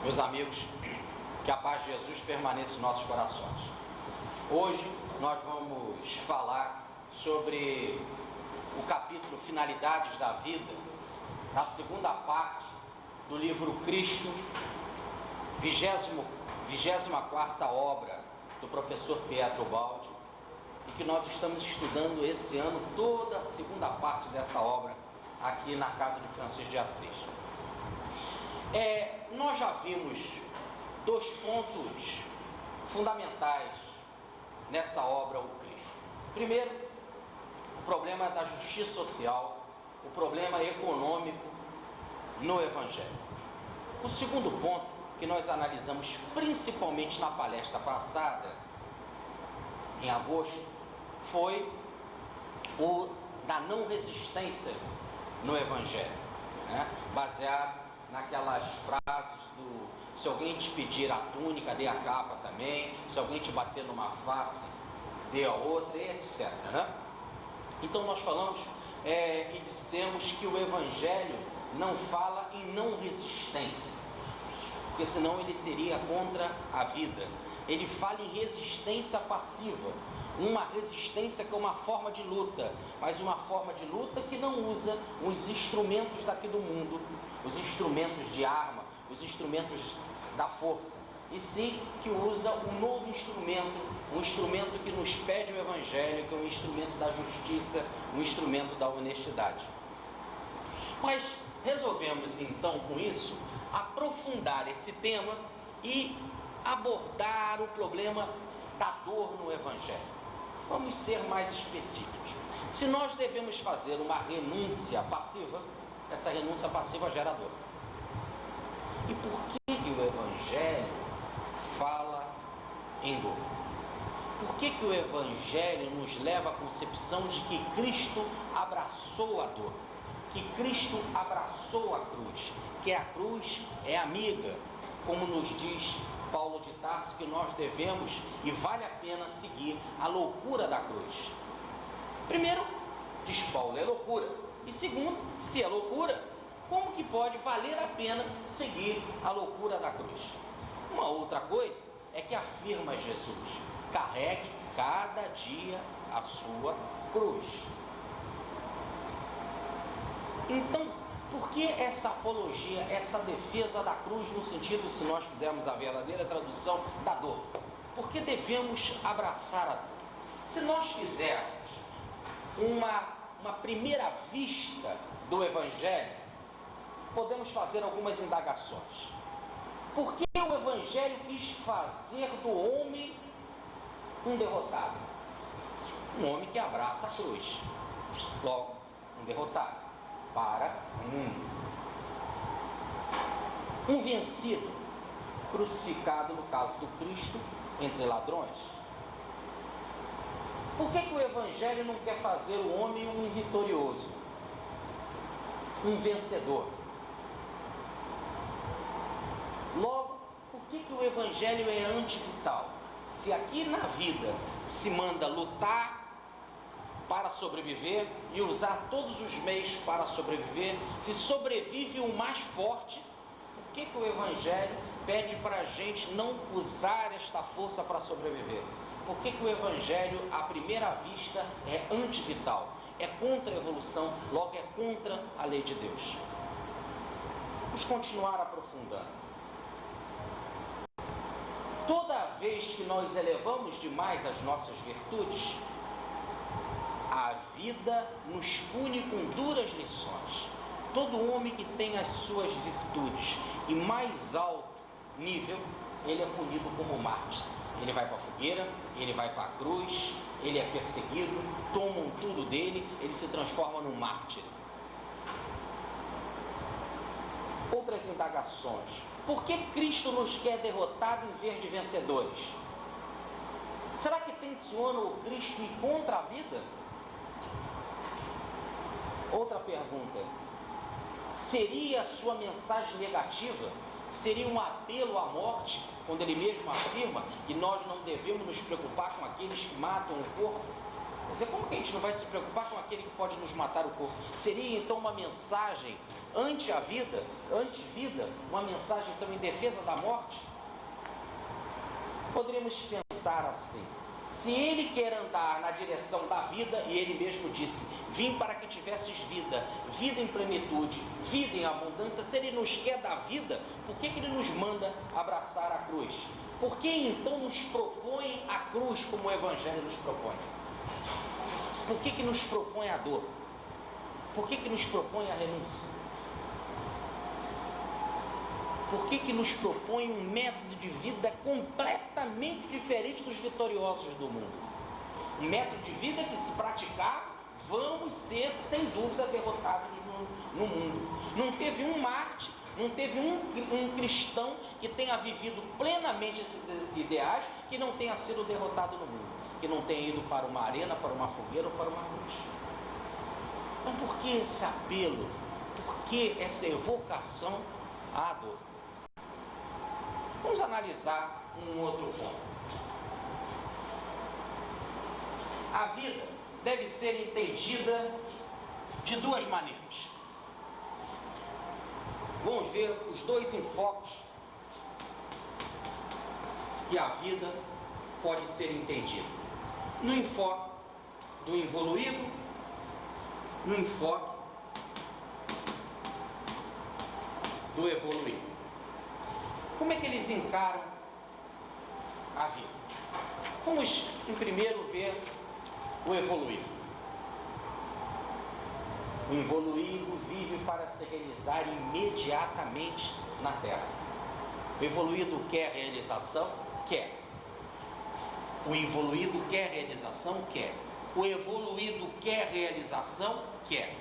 Meus amigos, que a paz de Jesus permaneça em nossos corações. Hoje nós vamos falar sobre o capítulo Finalidades da Vida, na segunda parte do livro Cristo, 24ª obra do professor Pietro Baldi, e que nós estamos estudando esse ano toda a segunda parte dessa obra aqui na casa de Francisco de Assis. Nós já vimos dois pontos fundamentais nessa obra, o Cristo. Primeiro, o problema da justiça social, o problema econômico no Evangelho. O segundo ponto, que nós analisamos principalmente na palestra passada, em agosto, foi o da não resistência no Evangelho, né? Baseado naquelas frases do: se alguém te pedir a túnica, dê a capa também, se alguém te bater numa face, dê a outra, e etc, né? Então nós falamos e dissemos que o Evangelho não fala em não resistência, porque senão ele seria contra a vida. Ele fala em resistência passiva, uma resistência que é uma forma de luta, mas uma forma de luta que não usa os instrumentos daqui do mundo, os instrumentos de arma, os instrumentos da força, e sim que usa um novo instrumento, um instrumento que nos pede o Evangelho, que é um instrumento da justiça, um instrumento da honestidade. Mas resolvemos então com isso aprofundar esse tema e abordar o problema da dor no Evangelho. Vamos ser mais específicos. Se nós devemos fazer uma renúncia passiva, essa renúncia passiva gera dor. E por que o Evangelho fala em dor? Por que o Evangelho nos leva à concepção de que Cristo abraçou a dor, que Cristo abraçou a cruz, que a cruz é amiga, como nos diz Paulo de Tarso, que nós devemos e vale a pena seguir a loucura da cruz? Primeiro, diz Paulo, é loucura. E segundo, se é loucura, como que pode valer a pena seguir a loucura da cruz? Uma outra coisa é que afirma Jesus: carregue cada dia a sua cruz. Então, por que essa apologia, essa defesa da cruz, no sentido, se nós fizermos a verdadeira tradução, da dor? Por que devemos abraçar a dor? Se nós fizermos uma primeira vista do Evangelho, podemos fazer algumas indagações. Por que o Evangelho quis fazer do homem um derrotado? Um homem que abraça a cruz, logo um derrotado para o mundo. Um vencido, crucificado, no caso do Cristo, entre ladrões. Por que o Evangelho não quer fazer o homem um vitorioso, um vencedor? Logo, por que o Evangelho é antivital? Se aqui na vida se manda lutar para sobreviver e usar todos os meios para sobreviver, se sobrevive o mais forte, por que o Evangelho pede para a gente não usar esta força para sobreviver? Por que o Evangelho, à primeira vista, é antivital? É contra a evolução, logo é contra a lei de Deus. Vamos continuar aprofundando. Toda vez que nós elevamos demais as nossas virtudes, a vida nos pune com duras lições. Todo homem que tem as suas virtudes e mais alto nível, ele é punido como mártir. Ele vai para a fogueira, ele vai para a cruz, ele é perseguido, tomam tudo dele, ele se transforma num mártir. Outras indagações. Por que Cristo nos quer derrotado em vez de vencedores? Será que tenciona o Cristo ir contra a vida? Outra pergunta: seria a sua mensagem negativa? Seria um apelo à morte, quando ele mesmo afirma que nós não devemos nos preocupar com aqueles que matam o corpo? Quer dizer, como que a gente não vai se preocupar com aquele que pode nos matar o corpo? Seria então uma mensagem anti-vida, uma mensagem então em defesa da morte? Poderíamos pensar assim: se ele quer andar na direção da vida, e ele mesmo disse, vim para que tivesses vida, vida em plenitude, vida em abundância, se ele nos quer dar vida, por que ele nos manda abraçar a cruz? Por que então nos propõe a cruz como o Evangelho nos propõe? Por que nos propõe a dor? Por que nos propõe a renúncia? Por que nos propõe um método de vida completamente diferente dos vitoriosos do mundo? Um método de vida que, se praticar, vamos ser, sem dúvida, derrotados no mundo. Não teve um mártir, não teve um cristão que tenha vivido plenamente esses ideais que não tenha sido derrotado no mundo, que não tenha ido para uma arena, para uma fogueira ou para uma cruz. Então, por que esse apelo? Por que essa evocação à dor? Vamos analisar um outro ponto. A vida deve ser entendida de duas maneiras. Vamos ver os dois enfoques que a vida pode ser entendida. No enfoque do evoluído, no enfoque do evoluído. Como é que eles encaram a vida? Vamos, em primeiro, ver o evoluído. O evoluído vive para se realizar imediatamente na Terra. O evoluído quer realização? Quer. O evoluído quer realização? Quer. O evoluído quer realização? Quer.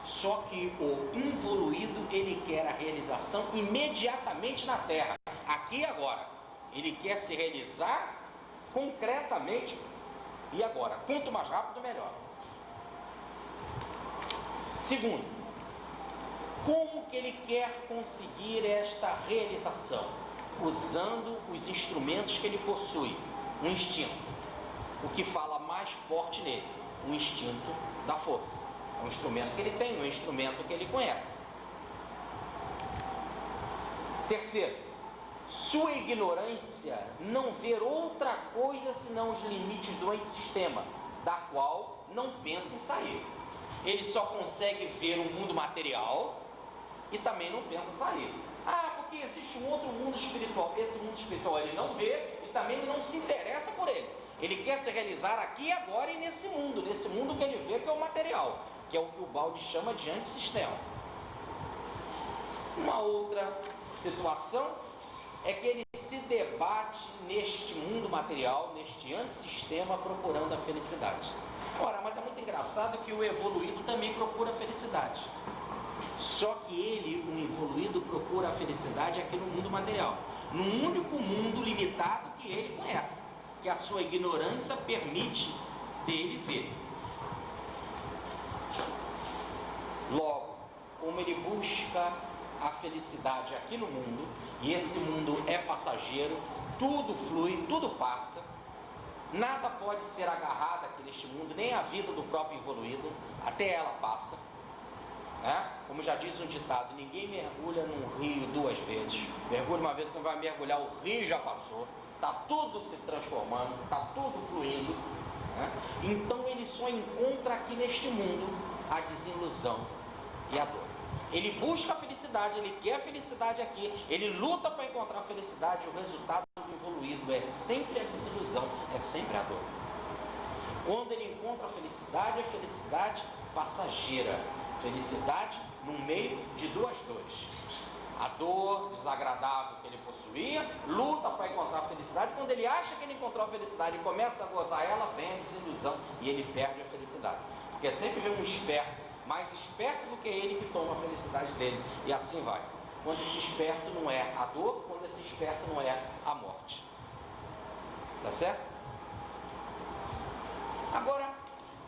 Só que o involuído, ele quer a realização imediatamente na Terra, aqui e agora. Ele quer se realizar concretamente e agora. Quanto mais rápido, melhor. Segundo, como que ele quer conseguir esta realização? Usando os instrumentos que ele possui. Um instinto. O que fala mais forte nele, o instinto da força. É um instrumento que ele tem, um instrumento que ele conhece. Terceiro, sua ignorância não ver outra coisa senão os limites do antissistema, da qual não pensa em sair. Ele só consegue ver o mundo material e também não pensa sair. Ah, porque existe um outro mundo espiritual. Esse mundo espiritual ele não vê e também não se interessa por ele. Ele quer se realizar aqui e agora e nesse mundo que ele vê, que é o material, que é o que o Balde chama de antissistema. Uma outra situação é que ele se debate neste mundo material, neste antissistema, procurando a felicidade. Ora, mas é muito engraçado que o evoluído também procura a felicidade. Só que ele, o evoluído, procura a felicidade aqui no mundo material, num único mundo limitado que ele conhece, que a sua ignorância permite dele ver. Logo, como ele busca a felicidade aqui no mundo, e esse mundo é passageiro, tudo flui, tudo passa, nada pode ser agarrado aqui neste mundo, nem a vida do próprio evoluído, até ela passa. Como já diz um ditado, ninguém mergulha num rio duas vezes. Mergulha uma vez, quando vai mergulhar, o rio já passou, está tudo se transformando, está tudo fluindo. Então ele só encontra aqui neste mundo a desilusão e a dor. Ele busca a felicidade, ele quer a felicidade aqui, ele luta para encontrar a felicidade. O resultado do evoluído é sempre a desilusão, é sempre a dor. Quando ele encontra a felicidade passageira, felicidade no meio de duas dores. A dor desagradável que ele possuía, luta para encontrar a felicidade. Quando ele acha que ele encontrou a felicidade e começa a gozar ela, vem a desilusão e ele perde a felicidade. Porque sempre vem um esperto, mais esperto do que ele, que toma a felicidade dele, e assim vai. Quando esse esperto não é a dor, quando esse esperto não é a morte. Tá certo? Agora,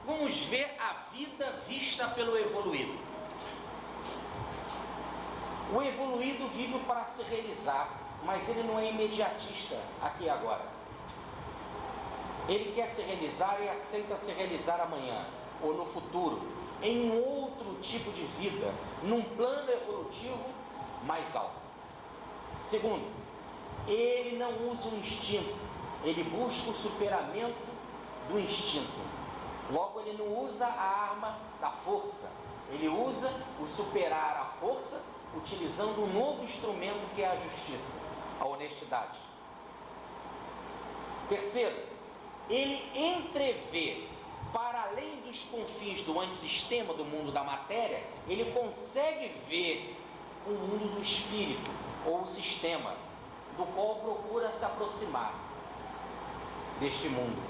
vamos ver a vida vista pelo evoluído. O evoluído vive para se realizar, mas ele não é imediatista aqui e agora. Ele quer se realizar e aceita se realizar amanhã ou no futuro, em um outro tipo de vida, num plano evolutivo mais alto. Segundo, ele não usa o instinto, ele busca o superamento do instinto. Logo, ele não usa a arma da força, ele usa o superar a força utilizando um novo instrumento que é a justiça, a honestidade. Terceiro, ele entrevê para além dos confins do antissistema, do mundo da matéria, ele consegue ver o mundo do espírito, ou o sistema, do qual procura se aproximar deste mundo,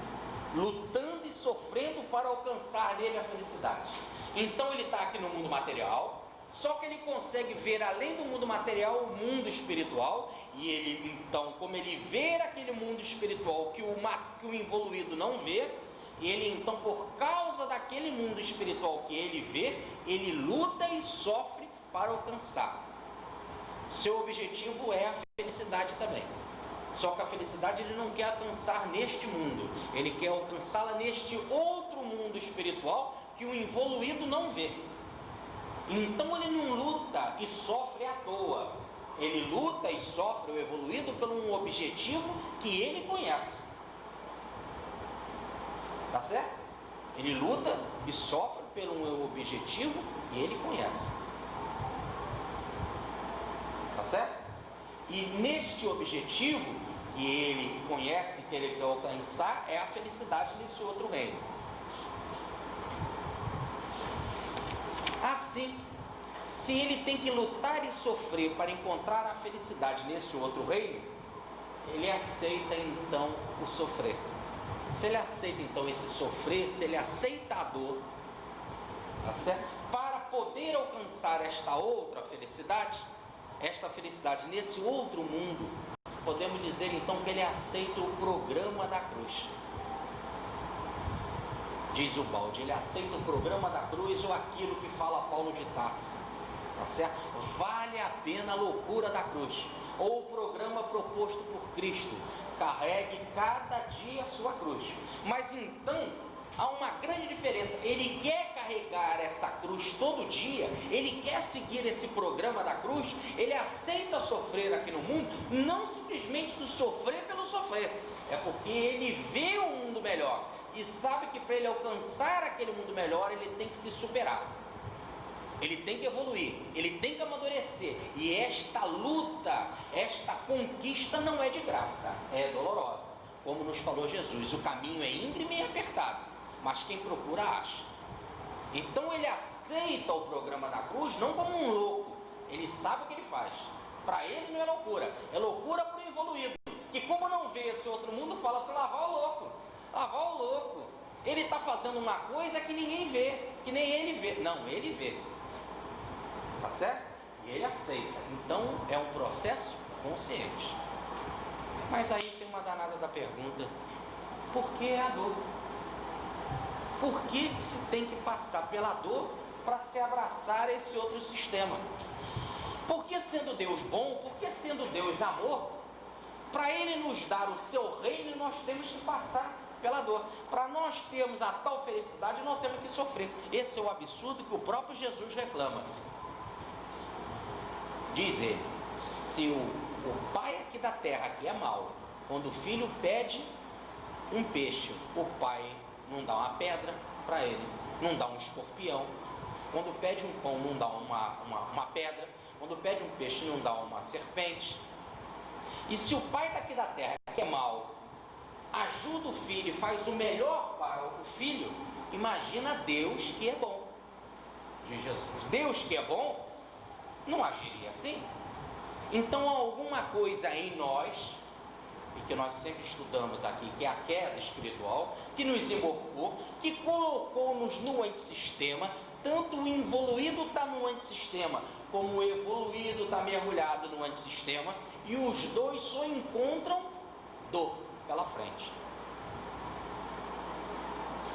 lutando e sofrendo para alcançar nele a felicidade. Então ele está aqui no mundo material, só que ele consegue ver além do mundo material o mundo espiritual, e ele então, como ele vê aquele mundo espiritual que o evoluído não vê, ele então, por causa daquele mundo espiritual que ele vê, ele luta e sofre para alcançar. Seu objetivo é a felicidade também. Só que a felicidade ele não quer alcançar neste mundo, ele quer alcançá-la neste outro mundo espiritual que o evoluído não vê. Então ele não luta e sofre à toa, ele luta e sofre, o evoluído, por um objetivo que ele conhece. Tá certo? Ele luta e sofre por um objetivo que ele conhece. Tá certo? E neste objetivo que ele conhece, que ele quer alcançar, é a felicidade desse outro reino. Assim, se ele tem que lutar e sofrer para encontrar a felicidade nesse outro reino, ele aceita então o sofrer. Se ele aceita então esse sofrer, se ele aceita a dor, tá certo? Para poder alcançar esta outra felicidade, esta felicidade nesse outro mundo, podemos dizer então que ele aceita o programa da cruz. Diz o balde, ele aceita o programa da cruz, ou aquilo que fala Paulo de Tarso, tá certo? Vale a pena a loucura da cruz, ou o programa proposto por Cristo, carregue cada dia a sua cruz. Mas então há uma grande diferença, ele quer carregar essa cruz todo dia, ele quer seguir esse programa da cruz, ele aceita sofrer aqui no mundo, não simplesmente do sofrer pelo sofrer, é porque ele vê um mundo melhor e sabe que para ele alcançar aquele mundo melhor, ele tem que se superar, ele tem que evoluir, ele tem que amadurecer, e esta luta, esta conquista não é de graça, é dolorosa, como nos falou Jesus, o caminho é íngreme e apertado, mas quem procura acha. Então ele aceita o programa da cruz não como um louco, ele sabe o que ele faz, para ele não é loucura para o evoluído, que como não vê esse outro mundo, fala assim, lá vai o louco, ele está fazendo uma coisa que ninguém vê, que nem ele vê, não, ele vê, tá certo? E ele aceita, então é um processo consciente. Mas aí tem uma danada da pergunta, por que a dor? Por que se tem que passar pela dor para se abraçar esse outro sistema? Por que sendo Deus bom, por que sendo Deus amor, para Ele nos dar o seu reino, nós temos que passar pela dor. Para nós termos a tal felicidade, nós temos que sofrer. Esse é o absurdo que o próprio Jesus reclama. Diz ele, se o pai aqui da terra, que é mau, quando o filho pede um peixe, o pai não dá uma pedra para ele, não dá um escorpião. Quando pede um pão, não dá uma pedra. Quando pede um peixe, não dá uma serpente. E se o pai daqui da terra, que é mau, ajuda o filho e faz o melhor para o filho, imagina Deus que é bom. De Jesus, Deus que é bom, não agiria assim. Então há alguma coisa em nós, e que nós sempre estudamos aqui, que é a queda espiritual, que nos emborcou, que colocou-nos no antissistema. Tanto o evoluído está no antissistema, como o evoluído está mergulhado no antissistema, e os dois só encontram dor pela frente.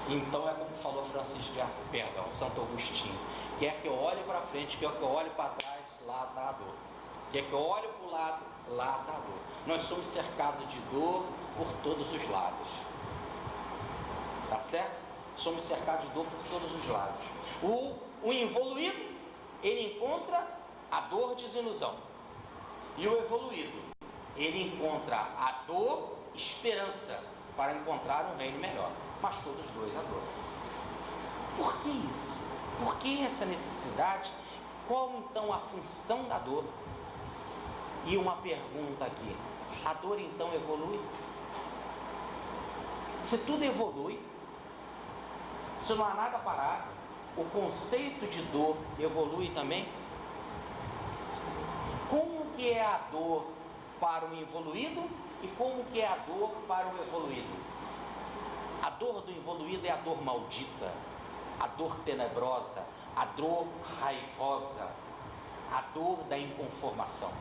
Então é como falou Santo Agostinho, quer que eu olhe para frente, quer que eu olhe para trás, lá está a dor. Quer que eu olhe para o lado, lá está a dor. Nós somos cercados de dor por todos os lados. Tá certo? Somos cercados de dor por todos os lados. O involuído, ele encontra a dor de desilusão. E o evoluído, ele encontra a dor, esperança, para encontrar um reino melhor. Mas todos dois a dor. Por que isso? Por que essa necessidade? Qual então a função da dor? E uma pergunta aqui: a dor então evolui? Se tudo evolui, se não há nada parado, o conceito de dor evolui também? Como que é a dor para o involuído e como que é a dor para o evoluído? A dor do involuído é a dor maldita, a dor tenebrosa, a dor raivosa, a dor da inconformação.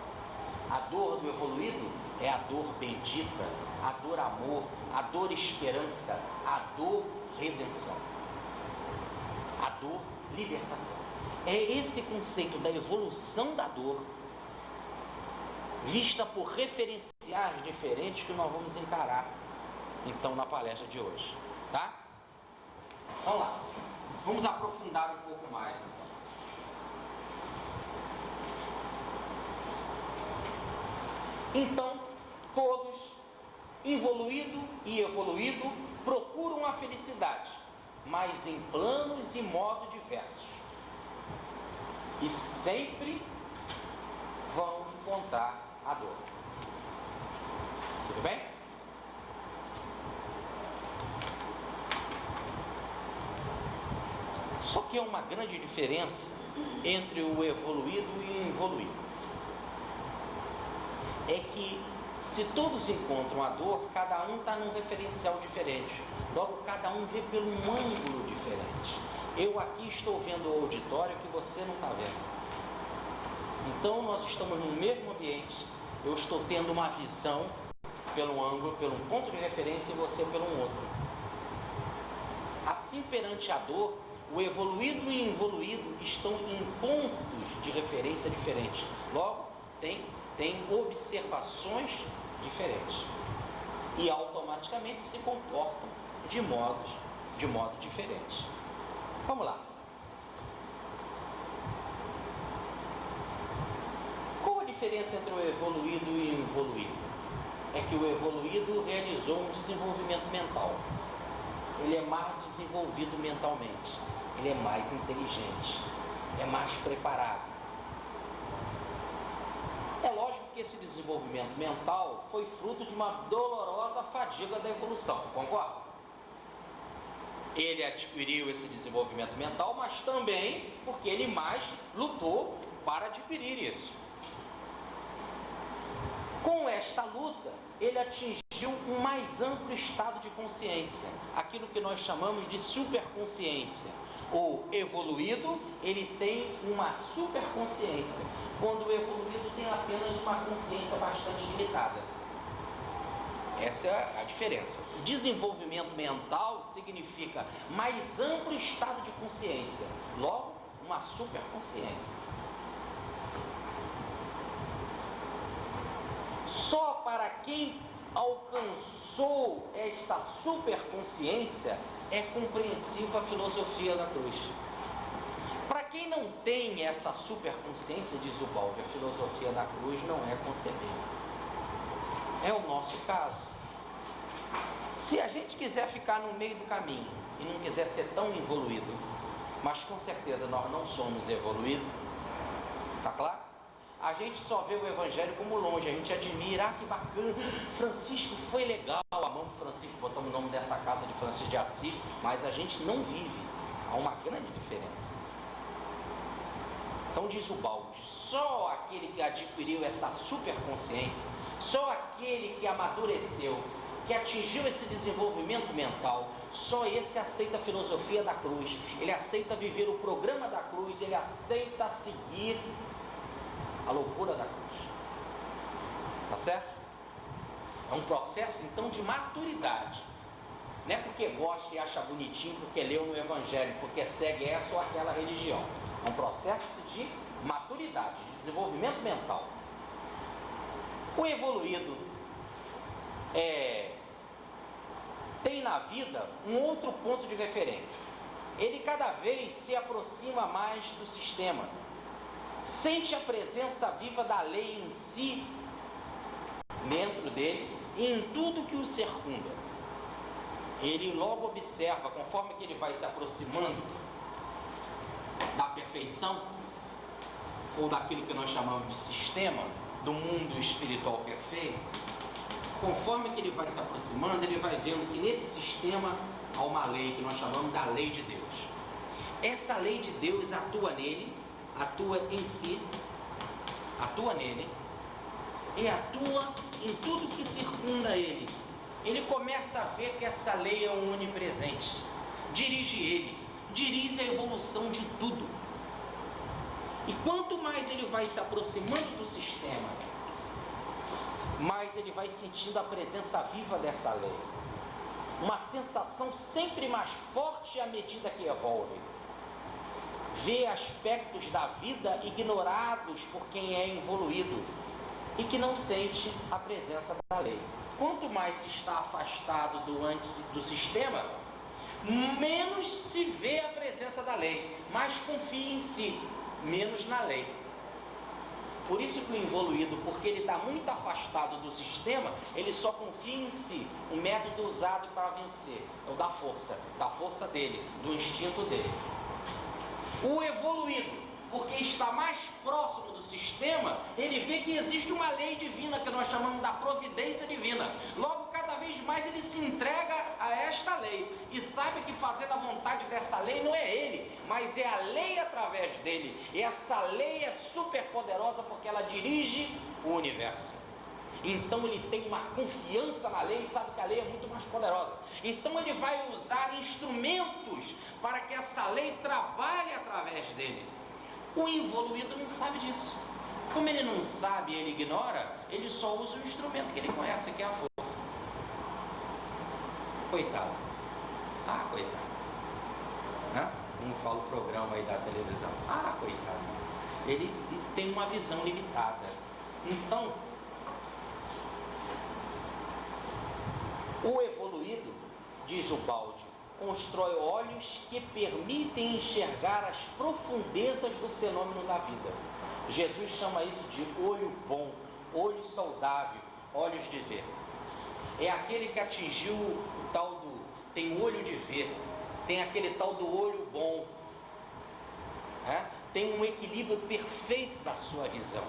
A dor do evoluído é a dor bendita, a dor amor, a dor esperança, a dor redenção, a dor libertação. É esse conceito da evolução da dor, vista por referenciais diferentes, que nós vamos encarar então na palestra de hoje, tá? Vamos lá, vamos aprofundar um pouco mais então, todos, involuído e evoluído, procuram a felicidade, mas em planos e modos diversos, e sempre vão encontrar a dor. Tudo bem? Só que há uma grande diferença entre o evoluído e o involuído. É que se todos encontram a dor, cada um está num referencial diferente. Logo, cada um vê pelo ângulo diferente. Eu aqui estou vendo o auditório que você não está vendo. Então, nós estamos no mesmo ambiente. Eu estou tendo uma visão pelo ângulo, pelo ponto de referência, e você pelo outro. Assim, perante a dor, o evoluído e o involuído estão em pontos de referência diferentes. Logo, tem observações diferentes e automaticamente se comportam de modo diferente. Vamos lá. Qual a diferença entre o evoluído e o involuído? É que o evoluído realizou um desenvolvimento mental. Ele é mais desenvolvido mentalmente, ele é mais inteligente, é mais preparado. É lógico que esse desenvolvimento mental foi fruto de uma dolorosa fadiga da evolução, concorda? Ele adquiriu esse desenvolvimento mental, mas também porque ele mais lutou para adquirir isso. Com esta luta, ele atingiu um mais amplo estado de consciência, aquilo que nós chamamos de superconsciência. O evoluído, ele tem uma superconsciência, quando o evoluído tem apenas uma consciência bastante limitada. Essa é a diferença. Desenvolvimento mental significa mais amplo estado de consciência, logo, uma superconsciência. Só para quem alcançou esta superconsciência é compreensível a filosofia da cruz. Para quem não tem essa superconsciência, diz o Balde, a filosofia da cruz não é concebível. É o nosso caso. Se a gente quiser ficar no meio do caminho e não quiser ser tão evoluído, mas com certeza nós não somos evoluídos, tá claro? A gente só vê o Evangelho como longe, a gente admira, que bacana, Francisco foi legal, amamos Francisco, botamos o nome dessa casa de Francisco de Assis, mas a gente não vive, há uma grande diferença. Então diz o Balde, só aquele que adquiriu essa superconsciência, só aquele que amadureceu, que atingiu esse desenvolvimento mental, só esse aceita a filosofia da cruz, ele aceita viver o programa da cruz, ele aceita seguir a loucura da cruz. Tá certo? É um processo então de maturidade. Não é porque gosta e acha bonitinho, porque leu no Evangelho, porque segue essa ou aquela religião. É um processo de maturidade, de desenvolvimento mental. O evoluído tem na vida um outro ponto de referência. Ele cada vez se aproxima mais do sistema, sente a presença viva da lei em si, dentro dele e em tudo que o circunda. Ele logo observa, conforme que ele vai se aproximando da perfeição, ou daquilo que nós chamamos de sistema, do mundo espiritual perfeito, conforme que ele vai se aproximando, ele vai vendo que nesse sistema há uma lei que nós chamamos da lei de Deus. Essa lei de Deus atua nele, atua em si, atua nele e atua em tudo que circunda ele. Ele começa a ver que essa lei é um onipresente, dirige ele, dirige a evolução de tudo. E quanto mais ele vai se aproximando do sistema, mais ele vai sentindo a presença viva dessa lei. Uma sensação sempre mais forte à medida que evolve. Vê aspectos da vida ignorados por quem é evoluído e que não sente a presença da lei. Quanto mais se está afastado do sistema, menos se vê a presença da lei, mais confia em si, menos na lei. Por isso que o evoluído, porque ele está muito afastado do sistema, ele só confia em si. O método usado para vencer é o da força dele, do instinto dele. O evoluído, porque está mais próximo do sistema, ele vê que existe uma lei divina, que nós chamamos da providência divina. Logo, cada vez mais ele se entrega a esta lei e sabe que fazendo a vontade desta lei não é ele, mas é a lei através dele. E essa lei é super poderosa porque ela dirige o universo. Então ele tem uma confiança na lei e sabe que a lei é muito mais poderosa. Então ele vai usar instrumentos para que essa lei trabalhe através dele. O evoluído não sabe disso. Como ele não sabe, ele ignora, ele só usa o instrumento que ele conhece, que é a força. Coitado. Coitado. Como fala o programa aí da televisão. Coitado. Ele tem uma visão limitada. Então, o evoluído, diz o Balde, constrói olhos que permitem enxergar as profundezas do fenômeno da vida. Jesus chama isso de olho bom, olho saudável, olhos de ver. É aquele que atingiu o tal do, tem olho de ver, tem aquele tal do olho bom, tem um equilíbrio perfeito da sua visão,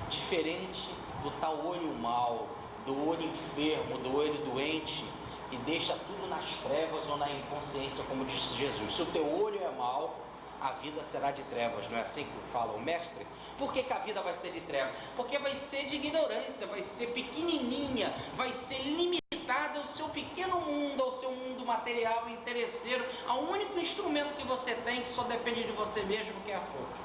diferente do tal olho mau, do olho enfermo, do olho doente, que deixa tudo nas trevas ou na inconsciência, como disse Jesus. Se o teu olho é mau, a vida será de trevas, não é assim que fala o mestre? Por que a vida vai ser de trevas? Porque vai ser de ignorância, vai ser pequenininha, vai ser limitada ao seu pequeno mundo, ao seu mundo material e interesseiro, ao único instrumento que você tem, que só depende de você mesmo, que é a força.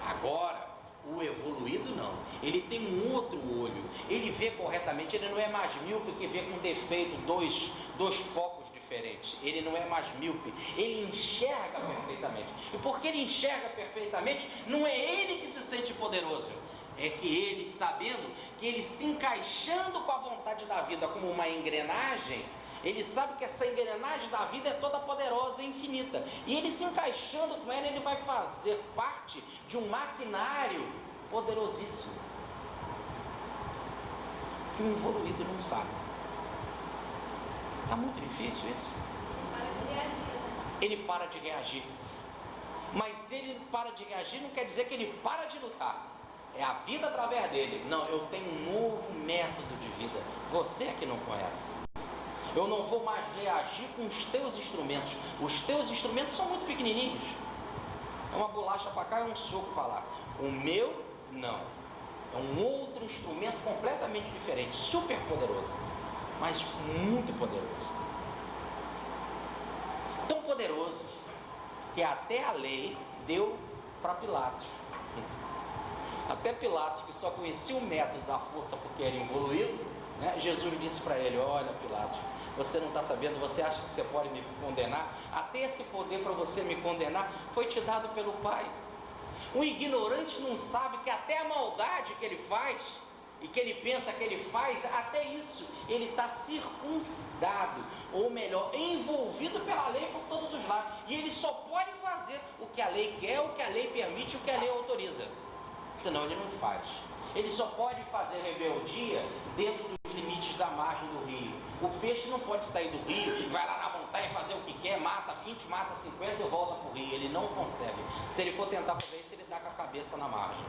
Agora, o evoluído não, ele tem um outro olho, ele vê corretamente, ele não é mais míope que vê com defeito dois focos diferentes, ele não é mais míope, ele enxerga perfeitamente. E porque ele enxerga perfeitamente, não é ele que se sente poderoso, é que ele, sabendo que ele se encaixando com a vontade da vida como uma engrenagem, ele sabe que essa engrenagem da vida é toda poderosa e infinita. E ele se encaixando com ela, ele vai fazer parte de um maquinário poderosíssimo. Que o evoluído não sabe. Está muito difícil isso. Ele para de reagir. Mas ele para de reagir não quer dizer que ele para de lutar. É a vida através dele. Não, eu tenho um novo método de vida. Você é que não conhece. Eu não vou mais reagir com os teus instrumentos. Os teus instrumentos são muito pequenininhos. É uma bolacha para cá e um soco para lá. O meu, não. É um outro instrumento completamente diferente. Super poderoso. Mas muito poderoso. Tão poderoso que até a lei deu para Pilatos. Até Pilatos, que só conhecia o método da força porque era evoluído, Jesus disse para ele: olha, Pilatos, você não está sabendo, você acha que você pode me condenar? Até esse poder para você me condenar foi te dado pelo Pai. O ignorante não sabe que até a maldade que ele faz e que ele pensa que ele faz, até isso ele está circuncidado, ou melhor, envolvido pela lei por todos os lados, e ele só pode fazer o que a lei quer, o que a lei permite, o que a lei autoriza, senão ele não faz. Ele só pode fazer rebeldia dentro dos limites da margem do rio. O peixe não pode sair do rio, vai lá na montanha fazer o que quer, mata 20, mata 50 e volta para o rio. Ele não consegue. Se ele for tentar fazer isso, ele dá com a cabeça na margem.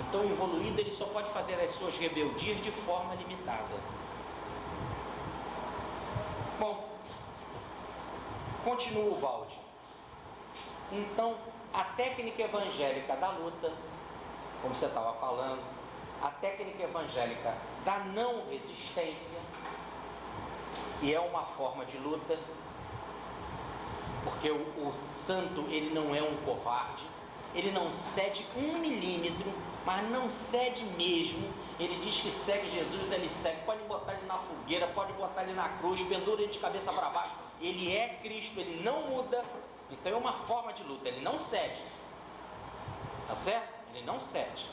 Então, o evoluído, ele só pode fazer as suas rebeldias de forma limitada. Bom, continua o balde. Então, a técnica evangélica da luta, como você estava falando, a técnica evangélica da não resistência, e é uma forma de luta, porque o santo, ele não é um covarde, ele não cede 1 milímetro, mas não cede mesmo. Ele diz que segue Jesus, ele segue, pode botar ele na fogueira, pode botar ele na cruz, pendura ele de cabeça para baixo, ele é Cristo, ele não muda. Então é uma forma de luta, ele não cede, tá certo? Ele não cede.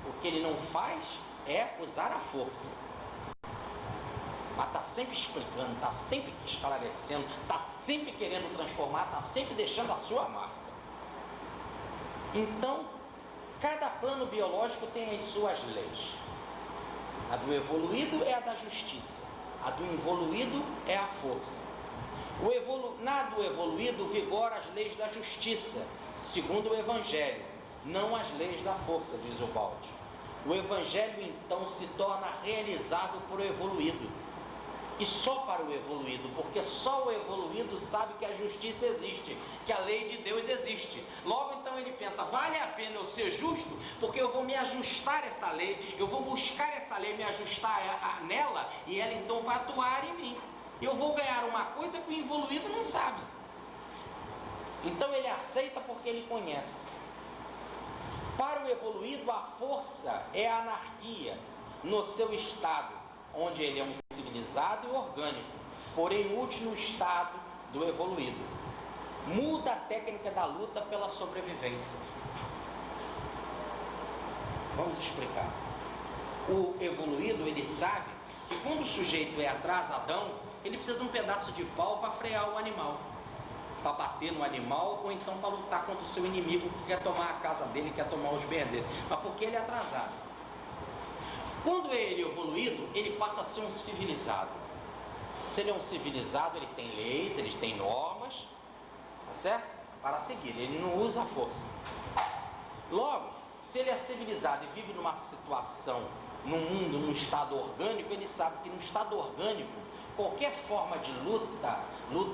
O que ele não faz é usar a força, mas está sempre explicando, está sempre esclarecendo, está sempre querendo transformar, está sempre deixando a sua marca. Então, cada plano biológico tem as suas leis. A do evoluído é a da justiça, a do involuído é a força. Na do evoluído vigora as leis da justiça, segundo o Evangelho, não as leis da força, diz o balde. O Evangelho então se torna realizável para o evoluído, e só para o evoluído, porque só o evoluído sabe que a justiça existe, que a lei de Deus existe. Logo então ele pensa, vale a pena eu ser justo, porque eu vou me ajustar a essa lei, eu vou buscar essa lei, me ajustar nela, e ela então vai atuar em mim. Eu vou ganhar uma coisa que o evoluído não sabe. Então ele aceita porque ele conhece. Para o evoluído, a força é a anarquia no seu estado, onde ele é um civilizado e orgânico, porém útil no estado do evoluído. Muda a técnica da luta pela sobrevivência. Vamos explicar. O evoluído, ele sabe que quando o sujeito é atrasadão, ele precisa de um pedaço de pau para frear o animal, para bater no animal, ou então para lutar contra o seu inimigo que quer tomar a casa dele, quer tomar os bens dele, mas porque ele é atrasado. Quando ele é evoluído, ele passa a ser um civilizado. Se ele é um civilizado, ele tem leis, ele tem normas, tá certo? Para seguir, ele não usa a força. Logo, se ele é civilizado e vive numa situação, num mundo, num estado orgânico, ele sabe que no estado orgânico, qualquer forma de luta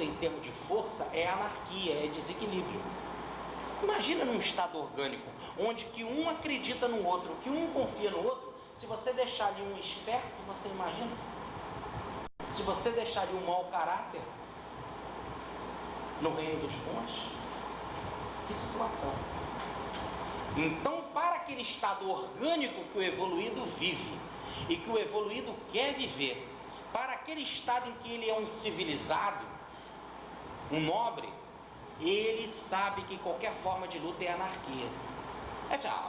em termos de força, é anarquia, é desequilíbrio. Imagina num estado orgânico, onde que um acredita no outro, que um confia no outro. Se você deixar ali um esperto, você imagina? Se você deixar ali um mau caráter no reino dos bons, que situação. Então, para aquele estado orgânico que o evoluído vive e que o evoluído quer viver, para aquele estado em que ele é um civilizado, um nobre, ele sabe que qualquer forma de luta é anarquia.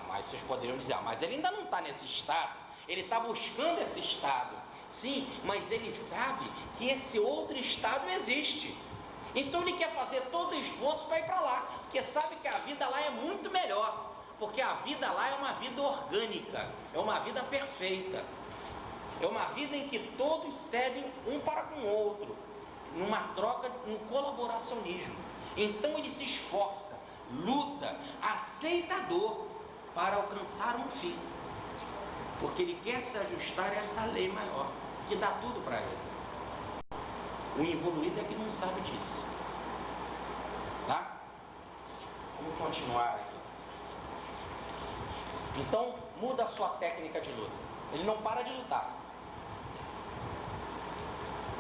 Mas vocês poderiam dizer, mas ele ainda não está nesse estado, ele está buscando esse estado. Sim, mas ele sabe que esse outro estado existe. Então ele quer fazer todo o esforço para ir para lá, porque sabe que a vida lá é muito melhor, porque a vida lá é uma vida orgânica, é uma vida perfeita, é uma vida em que todos cedem um para com o outro, numa troca, num colaboracionismo. Então ele se esforça, luta, aceita a dor para alcançar um fim, porque ele quer se ajustar a essa lei maior, que dá tudo para ele. O evoluído é que não sabe disso, tá? Vamos continuar aqui. Então, muda a sua técnica de luta. Ele não para de lutar,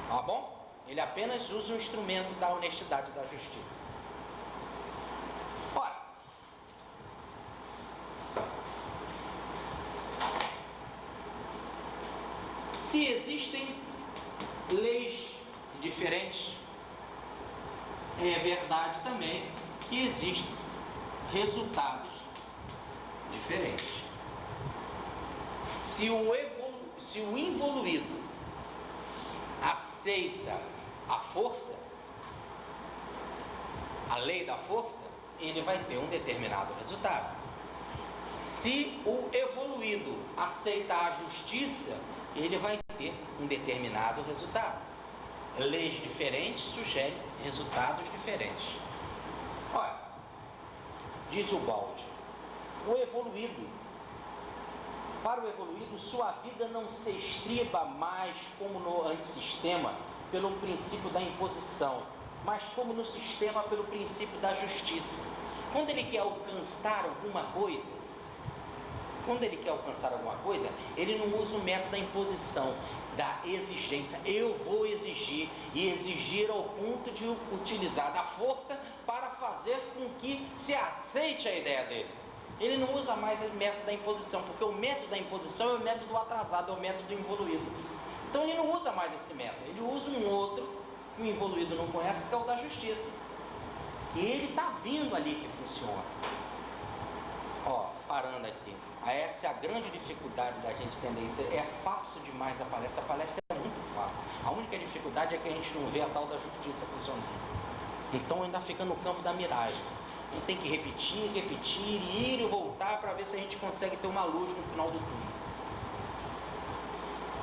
tá bom? Ele apenas usa o instrumento da honestidade e da justiça. Ora, se existem leis diferentes, é verdade também que existem resultados diferentes. Se o involuído aceita a força, a lei da força, ele vai ter um determinado resultado. Se o evoluído aceita a justiça, ele vai ter um determinado resultado. Leis diferentes sugerem resultados diferentes. Olha, diz o Balde, para o evoluído, sua vida não se estriba mais como no antissistema pelo princípio da imposição, mas como no sistema pelo princípio da justiça. Quando ele quer alcançar alguma coisa, ele não usa o método da imposição, da exigência. Eu vou exigir, e exigir ao ponto de utilizar da força para fazer com que se aceite a ideia dele. Ele não usa mais o método da imposição, porque o método da imposição é o método atrasado, é o método involuído. Então ele não usa mais esse método, ele usa um outro que o involuído não conhece, que é o da justiça, que ele está vindo ali que funciona. Parando aqui, essa é a grande dificuldade da gente entender isso. É fácil demais a palestra é muito fácil. A única dificuldade é que a gente não vê a tal da justiça funcionando. Então ainda fica no campo da miragem. A gente tem que repetir, ir e voltar para ver se a gente consegue ter uma luz no final do túnel.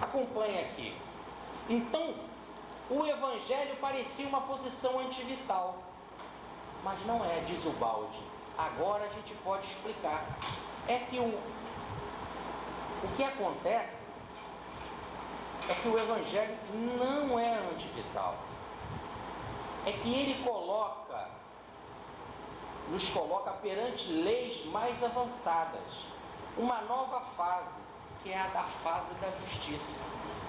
Acompanhe aqui. Então, o Evangelho parecia uma posição antivital, mas não é, diz o Balde. Agora a gente pode explicar. É que o que acontece é que o Evangelho não é antivital. É que ele nos coloca perante leis mais avançadas, uma nova fase, que é a da fase da justiça.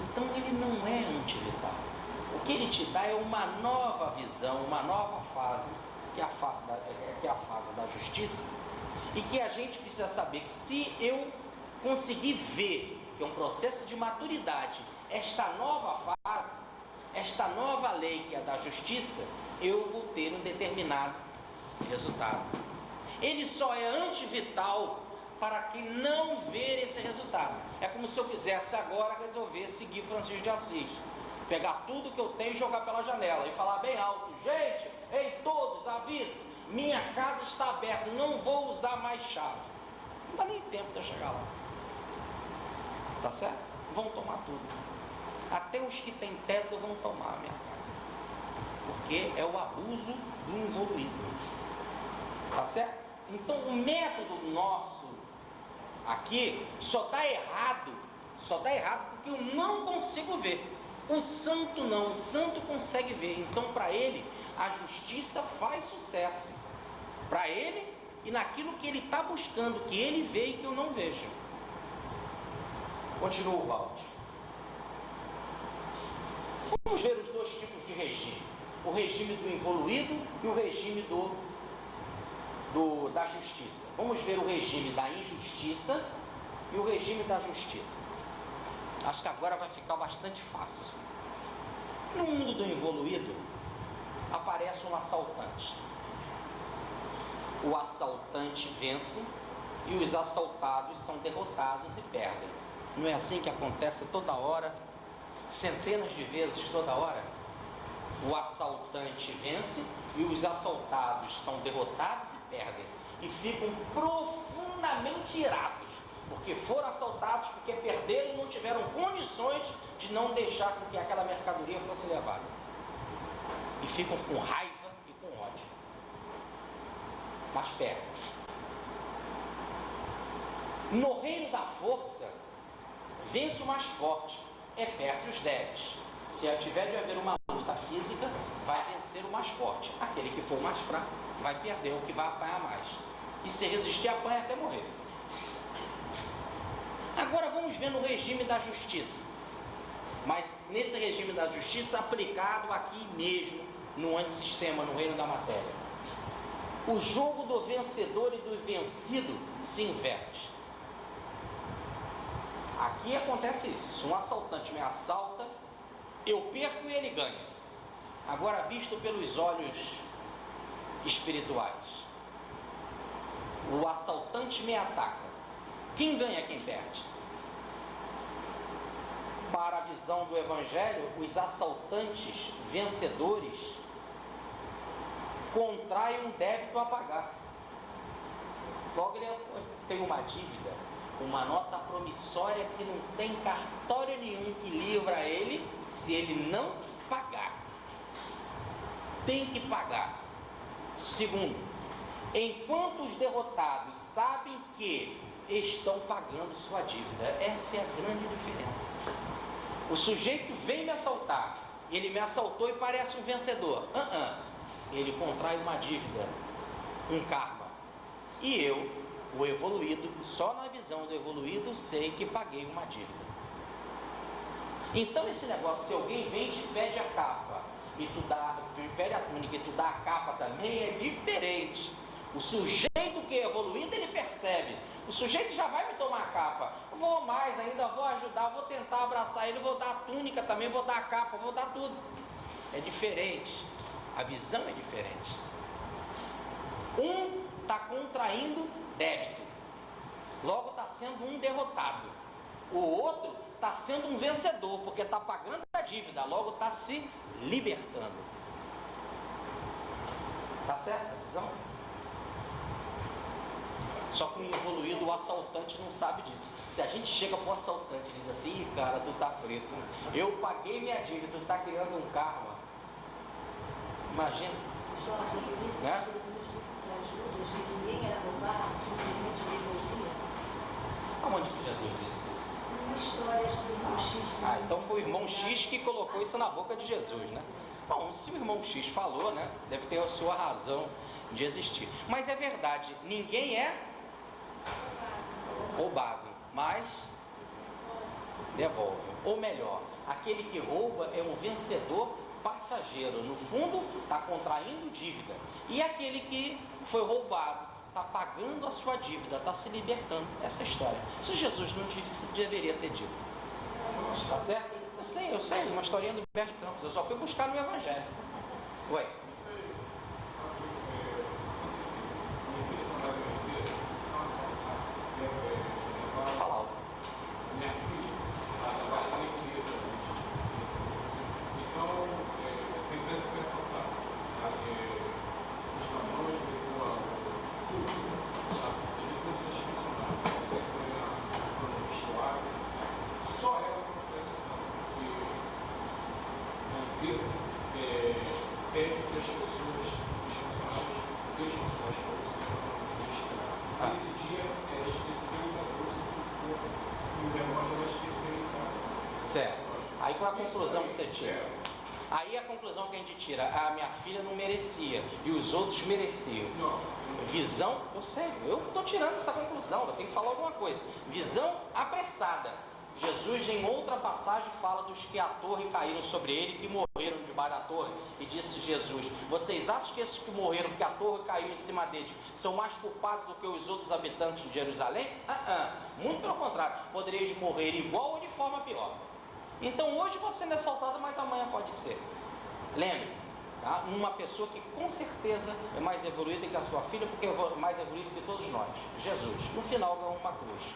Então ele não é antivital. O que ele te dá é uma nova visão, uma nova fase, que é a fase da justiça, e que a gente precisa saber que se eu conseguir ver, que é um processo de maturidade, esta nova fase, esta nova lei que é a da justiça, eu vou ter um determinado resultado. Ele só é antivital para quem não ver esse resultado. É como se eu quisesse agora resolver seguir Francisco de Assis, pegar tudo que eu tenho e jogar pela janela e falar bem alto: gente, ei todos, avisa, minha casa está aberta, não vou usar mais chave. Não dá nem tempo de eu chegar lá. Tá certo? Vão tomar tudo. Até os que têm teto vão tomar a minha casa, porque é o abuso do involuído. Tá certo? Então o método nosso aqui só está errado porque eu não consigo ver. O santo não, o santo consegue ver. Então para ele a justiça faz sucesso, para ele e naquilo que ele está buscando, que ele vê e que eu não vejo. Continua o Balde. Vamos ver os dois tipos de regime: o regime do involuído e o regime da justiça. Vamos ver o regime da injustiça e o regime da justiça. Acho que agora vai ficar bastante fácil. No mundo do involuído aparece um assaltante. O assaltante vence e os assaltados são derrotados e perdem. Não é assim que acontece toda hora, centenas de vezes toda hora? O assaltante vence e os assaltados são derrotados e perdem. E ficam profundamente irados, porque foram assaltados, porque perderam e não tiveram condições de não deixar com que aquela mercadoria fosse levada. E ficam com raiva e com ódio. Mas perdem. No reino da força, vence o mais forte, perde os débeis. Se tiver de haver uma luta física, vai vencer o mais forte. Aquele que for mais fraco vai perder, o que vai apanhar mais. E se resistir, apanha até morrer. Agora vamos ver no regime da justiça. Mas nesse regime da justiça aplicado aqui mesmo, no antissistema, no reino da matéria. O jogo do vencedor e do vencido se inverte. Aqui acontece isso: se um assaltante me assalta, eu perco e ele ganha. Agora visto pelos olhos espirituais, o assaltante me ataca. Quem ganha, quem perde? visão do Evangelho, os assaltantes vencedores contraem um débito a pagar. Logo ele tem uma dívida, uma nota promissória que não tem cartório nenhum que livra ele se ele não pagar. Tem que pagar. Segundo, enquanto os derrotados sabem que estão pagando sua dívida. Essa é a grande diferença. O sujeito vem me assaltar, ele me assaltou e parece um vencedor. Ele contrai uma dívida, um karma. E eu, o evoluído, só na visão do evoluído, sei que paguei uma dívida. Então esse negócio, se alguém vem e te pede a capa, e tu pede a túnica e tu dá a capa também, é diferente. O sujeito que é evoluído, ele percebe. O sujeito já vai me tomar a capa. Vou mais ainda, vou ajudar, vou tentar abraçar ele, vou dar a túnica também, vou dar a capa, vou dar tudo. É diferente. A visão é diferente. Um está contraindo débito. Logo está sendo um derrotado. O outro está sendo um vencedor, porque está pagando a dívida. Logo está se libertando. Está certo a visão? Só que o evoluído, o assaltante não sabe disso. Se a gente chega para o assaltante e diz assim: Ih, cara, tu tá frito, eu paguei minha dívida, tu tá criando um karma. Imagina. Isso né? Jesus disse para Judas que ninguém era roubado, simplesmente devolvia. Aonde que Jesus disse isso? Uma história do irmão X. Então foi o irmão X que colocou isso na boca de Jesus, né? Bom, se o irmão X falou, né? Deve ter a sua razão de existir. Mas é verdade, ninguém é roubado, mas devolve. Ou melhor, aquele que rouba é um vencedor passageiro. No fundo, está contraindo dívida. E aquele que foi roubado está pagando a sua dívida, está se libertando. Essa é a história. Isso Jesus não deveria ter dito. Tá certo? Eu sei, uma historinha do Humberto de Campos. Eu só fui buscar no Evangelho. Ué? Pode falar alto. Minha filha, ela trabalha na empresa. Então, essa empresa foi assaltada. Os tamanhos, tudo. Ele foi funcionário. Foi na vestuário. Só ela que não foi assaltada. Porque a empresa pede que as pessoas, os funcionários, deixem suas bolsas para registrar. Esse dia ela esqueceu da bolsa e o relógio ela esqueceu em casa. Certo. Aí qual é a conclusão que você tira? Aí a conclusão que a gente tira: a minha filha não merecia e os outros mereciam. Visão, eu sei, eu estou tirando essa conclusão, eu tenho que falar alguma coisa. Visão apressada. Jesus, em outra passagem, fala dos que a torre caíram sobre ele, que morreram debaixo da torre. E disse Jesus: vocês acham que esses que morreram, porque a torre caiu em cima deles, são mais culpados do que os outros habitantes de Jerusalém? Muito pelo contrário, podereis morrer igual ou de forma pior. Então hoje você não é assaltado, mas amanhã pode ser. Lembre, tá? Uma pessoa que com certeza é mais evoluída que a sua filha, porque é mais evoluído que todos nós. Jesus, no final, ganhou uma cruz.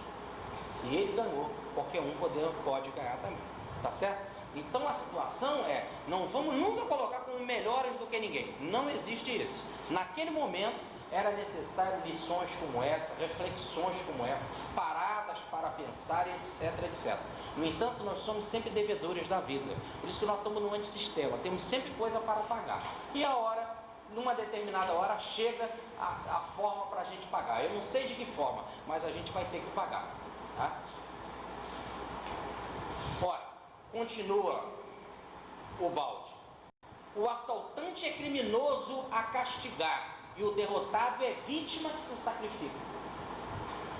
Se ele ganhou, qualquer um pode ganhar também, tá certo? Então a situação é: não vamos nunca colocar como melhores do que ninguém. Não existe isso. Naquele momento era necessário lições como essa, reflexões como essa, paradas para pensar, etc, etc. No entanto, nós somos sempre devedores da vida. Por isso que nós estamos no antissistema, temos sempre coisa para pagar. E a hora, numa determinada hora, chega a forma para a gente pagar. Eu não sei de que forma, mas a gente vai ter que pagar. Tá? Ora, continua o balde. O assaltante é criminoso a castigar e o derrotado é vítima que se sacrifica.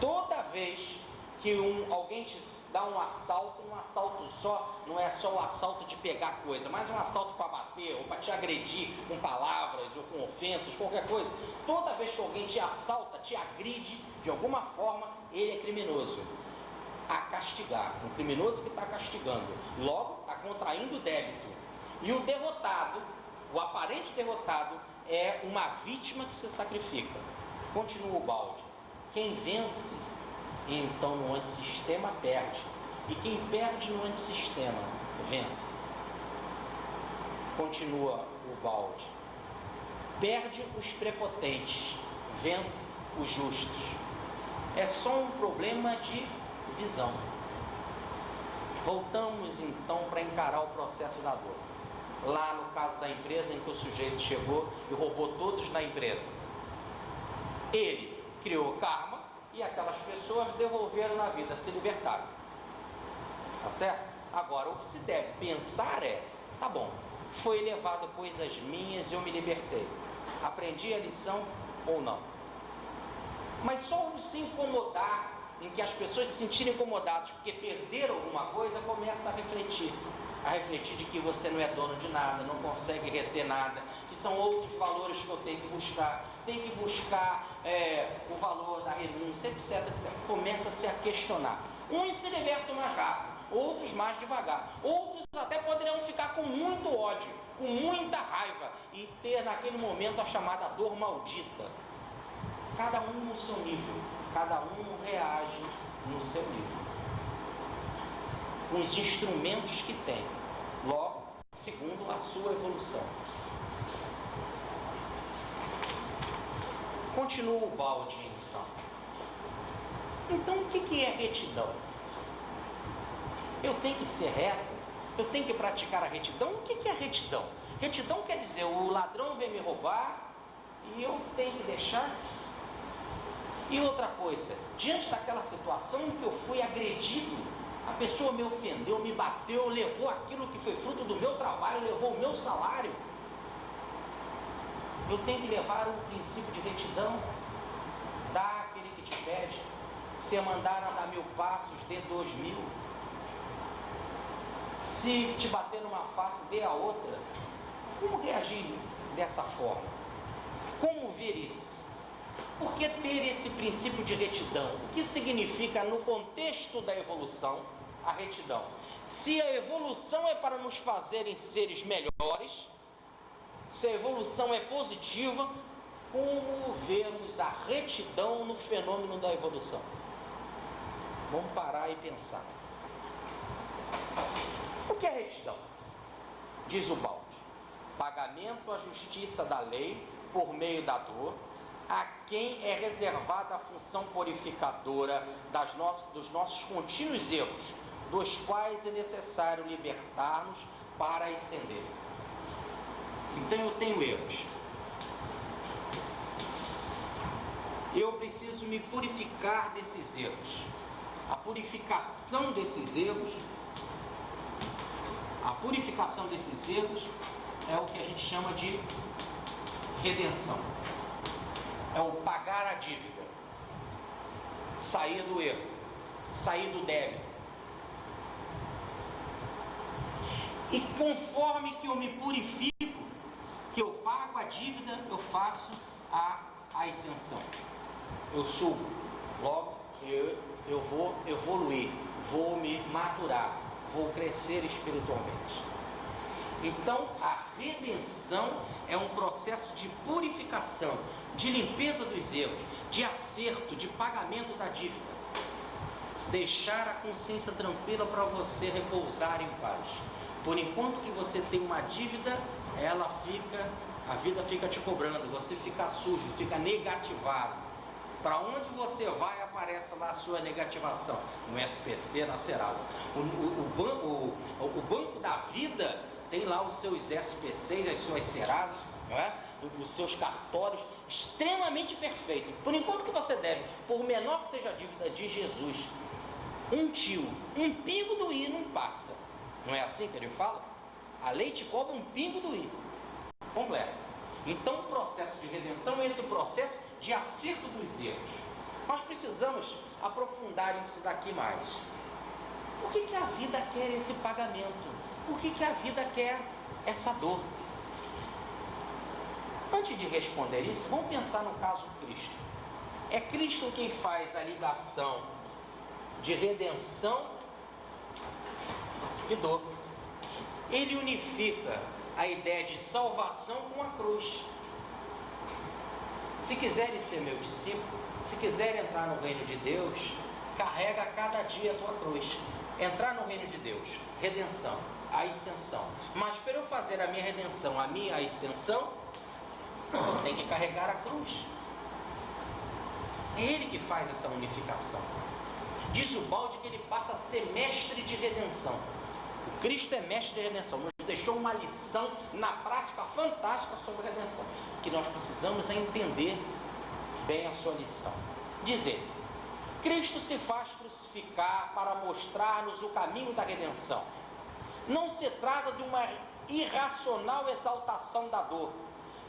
Toda vez que alguém te dá um assalto só, não é só o assalto de pegar coisa, mas um assalto para bater ou para te agredir com palavras ou com ofensas, qualquer coisa. Toda vez que alguém te assalta, te agride de alguma forma, ele é criminoso a castigar. Um criminoso que está castigando, logo está contraindo débito. E o derrotado, o aparente derrotado, é uma vítima que se sacrifica. Continua o balde. Quem vence, então no antissistema perde. E quem perde no antissistema vence. Continua o balde. Perde os prepotentes, vence os justos. É só um problema de visão. Voltamos então para encarar o processo da dor. Lá no caso da empresa em que o sujeito chegou e roubou todos na empresa. Ele criou karma e aquelas pessoas devolveram na vida, se libertaram. Tá certo? Agora, o que se deve pensar é, tá bom, foi levado coisas minhas e eu me libertei. Aprendi a lição ou não? Mas só o se incomodar, em que as pessoas se sentirem incomodadas porque perderam alguma coisa, começa a refletir de que você não é dono de nada, não consegue reter nada, que são outros valores que eu tenho que buscar, o valor da renúncia, etc, etc. Começa-se a questionar. Uns se libertam mais rápido, outros mais devagar, outros até poderão ficar com muito ódio, com muita raiva e ter naquele momento a chamada dor maldita. Cada um no seu nível, cada um reage no seu nível, com os instrumentos que tem, logo, segundo a sua evolução. Continua o balde, então. Então, o que é retidão? Eu tenho que ser reto? Eu tenho que praticar a retidão? O que é retidão? Retidão quer dizer, o ladrão vem me roubar e eu tenho que deixar? E outra coisa, diante daquela situação em que eu fui agredido, a pessoa me ofendeu, me bateu, levou aquilo que foi fruto do meu trabalho, levou o meu salário. Eu tenho que levar o princípio de retidão, dá aquele que te pede. Se mandar a dar 1000 passos, dê 2000. Se te bater numa face, dê a outra. Como reagir dessa forma? Como ver isso? Por que ter esse princípio de retidão? O que significa no contexto da evolução a retidão? Se a evolução é para nos fazerem seres melhores, se a evolução é positiva, como vermos a retidão no fenômeno da evolução? Vamos parar e pensar. O que é retidão? Diz o balde: pagamento à justiça da lei por meio da dor, a quem é reservada a função purificadora dos nossos contínuos erros, dos quais é necessário libertar-nos para ascender. Então eu tenho erros. Eu preciso me purificar desses erros. A purificação desses erros é o que a gente chama de redenção. É o pagar a dívida, sair do erro, sair do débito. E conforme que eu me purifico, que eu pago a dívida, eu faço a ascensão. Eu subo, logo eu vou evoluir, vou me maturar, vou crescer espiritualmente. Então, a redenção é um processo de purificação, de limpeza dos erros, de acerto, de pagamento da dívida. Deixar a consciência tranquila para você repousar em paz. Por enquanto que você tem uma dívida, a vida fica te cobrando, você fica sujo, fica negativado. Para onde você vai, aparece lá a sua negativação, no SPC, na Serasa. O banco da vida tem lá os seus SPCs, as suas Serasas, não é? Os seus cartórios, extremamente perfeitos. Por enquanto que você deve, por menor que seja a dívida de Jesus, um pingo do i não passa. Não é assim que ele fala? A lei te cobra um pingo do i completo. Então o processo de redenção é esse processo de acerto dos erros. Nós precisamos aprofundar isso daqui mais. Por que a vida quer esse pagamento? Por que a vida quer essa dor? Antes de responder isso, vamos pensar no caso Cristo. É Cristo quem faz a ligação de redenção e dor. Ele unifica a ideia de salvação com a cruz. Se quiserem ser meu discípulo, se quiserem entrar no reino de Deus, carrega cada dia a tua cruz. entrar no reino de Deus, redenção, a ascensão. Mas para eu fazer a minha redenção, a minha ascensão, eu tenho que carregar a cruz. É Ele que faz essa unificação. Diz o balde que ele passa a ser mestre de redenção. O Cristo é mestre de redenção, nos deixou uma lição na prática fantástica sobre redenção, que nós precisamos é entender bem a sua lição. Dizer, Cristo se faz crucificar para mostrar-nos o caminho da redenção. Não se trata de uma irracional exaltação da dor,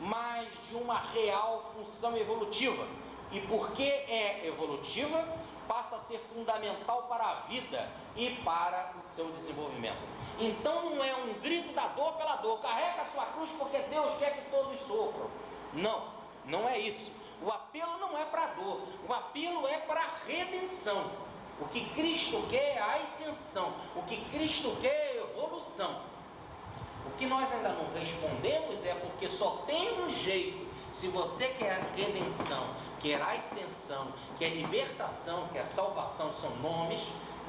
mas de uma real função evolutiva. E porque é evolutiva, passa a ser fundamental para a vida e para o seu desenvolvimento. Então não é um grito da dor pela dor, carrega a sua cruz porque Deus quer que todos sofram. Não, não é isso. O apelo não é para a dor, o apelo é para a redenção. O que Cristo quer é a ascensão, o que Cristo quer é a evolução. O que nós ainda não respondemos é porque só tem um jeito. Se você quer redenção, quer ascensão, quer libertação, quer salvação, são nomes,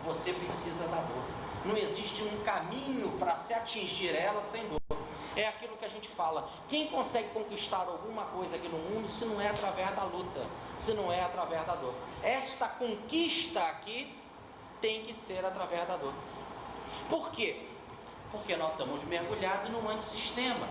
você precisa da dor. Não existe um caminho para se atingir ela sem dor. É aquilo que a gente fala, quem consegue conquistar alguma coisa aqui no mundo se não é através da luta, se não é através da dor. Esta conquista aqui tem que ser através da dor. Por quê? Porque nós estamos mergulhados num antissistema.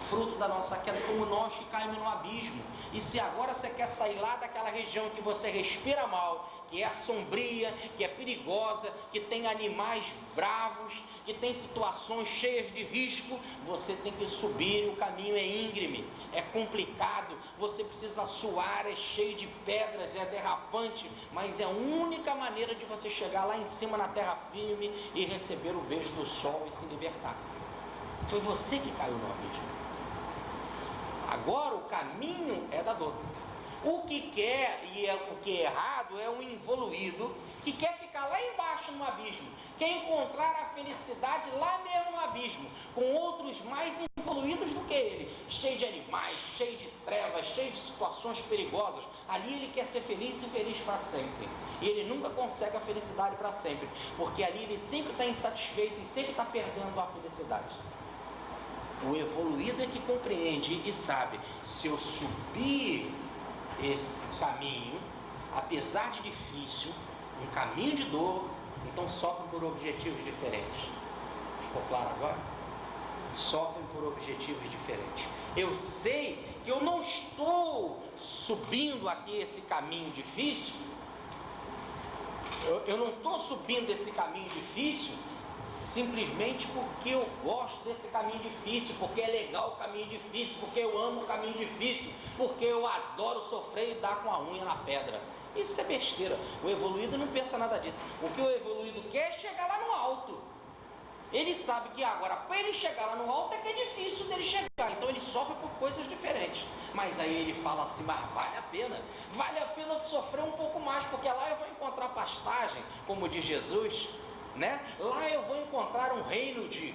Fruto da nossa queda, fomos nós que caímos no abismo. E se agora você quer sair lá daquela região que você respira mal, que é sombria, que é perigosa, que tem animais bravos, que tem situações cheias de risco, você tem que subir, o caminho é íngreme, é complicado, você precisa suar, é cheio de pedras, é derrapante, mas é a única maneira de você chegar lá em cima na terra firme e receber o beijo do sol e se libertar. Foi você que caiu no abismo. Agora o caminho é da dor. O que quer, o que é errado, é um involuído que quer ficar lá embaixo no abismo, quer encontrar a felicidade lá mesmo no abismo, com outros mais involuídos do que ele, cheio de animais, cheio de trevas, cheio de situações perigosas. Ali ele quer ser feliz e feliz para sempre. E ele nunca consegue a felicidade para sempre, porque ali ele sempre está insatisfeito e sempre está perdendo a felicidade. O evoluído é que compreende e sabe, se eu subir esse caminho, apesar de difícil, um caminho de dor, então sofrem por objetivos diferentes. Ficou claro agora? Sofrem por objetivos diferentes. Eu sei que eu não estou subindo aqui esse caminho difícil, eu não estou subindo esse caminho difícil simplesmente porque eu gosto desse caminho difícil, porque é legal o caminho difícil, porque eu amo o caminho difícil, porque eu adoro sofrer e dar com a unha na pedra. Isso é besteira. O evoluído não pensa nada disso. O que o evoluído quer é chegar lá no alto. Ele sabe que agora, para ele chegar lá no alto, é que é difícil dele chegar. Então ele sofre por coisas diferentes. Mas aí ele fala assim, mas vale a pena. Vale a pena sofrer um pouco mais, porque lá eu vou encontrar pastagem, como diz Jesus, né? Lá eu vou encontrar um reino de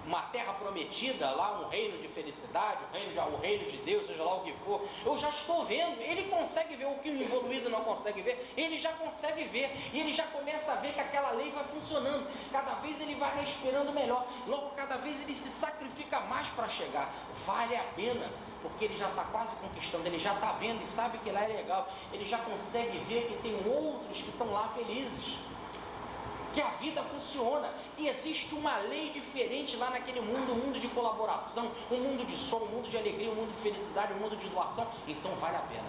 uma terra prometida, lá um reino de felicidade, o reino de Deus, seja lá o que for. Eu já estou vendo, ele consegue ver o que o evoluído não consegue ver, ele já consegue ver, e ele já começa a ver que aquela lei vai funcionando, cada vez ele vai respirando melhor, logo cada vez ele se sacrifica mais para chegar. Vale a pena, porque ele já está quase conquistando, ele já está vendo e sabe que lá é legal, ele já consegue ver que tem outros que estão lá felizes, que a vida funciona, que existe uma lei diferente lá naquele mundo, um mundo de colaboração, um mundo de som, um mundo de alegria, um mundo de felicidade, um mundo de doação. Então vale a pena.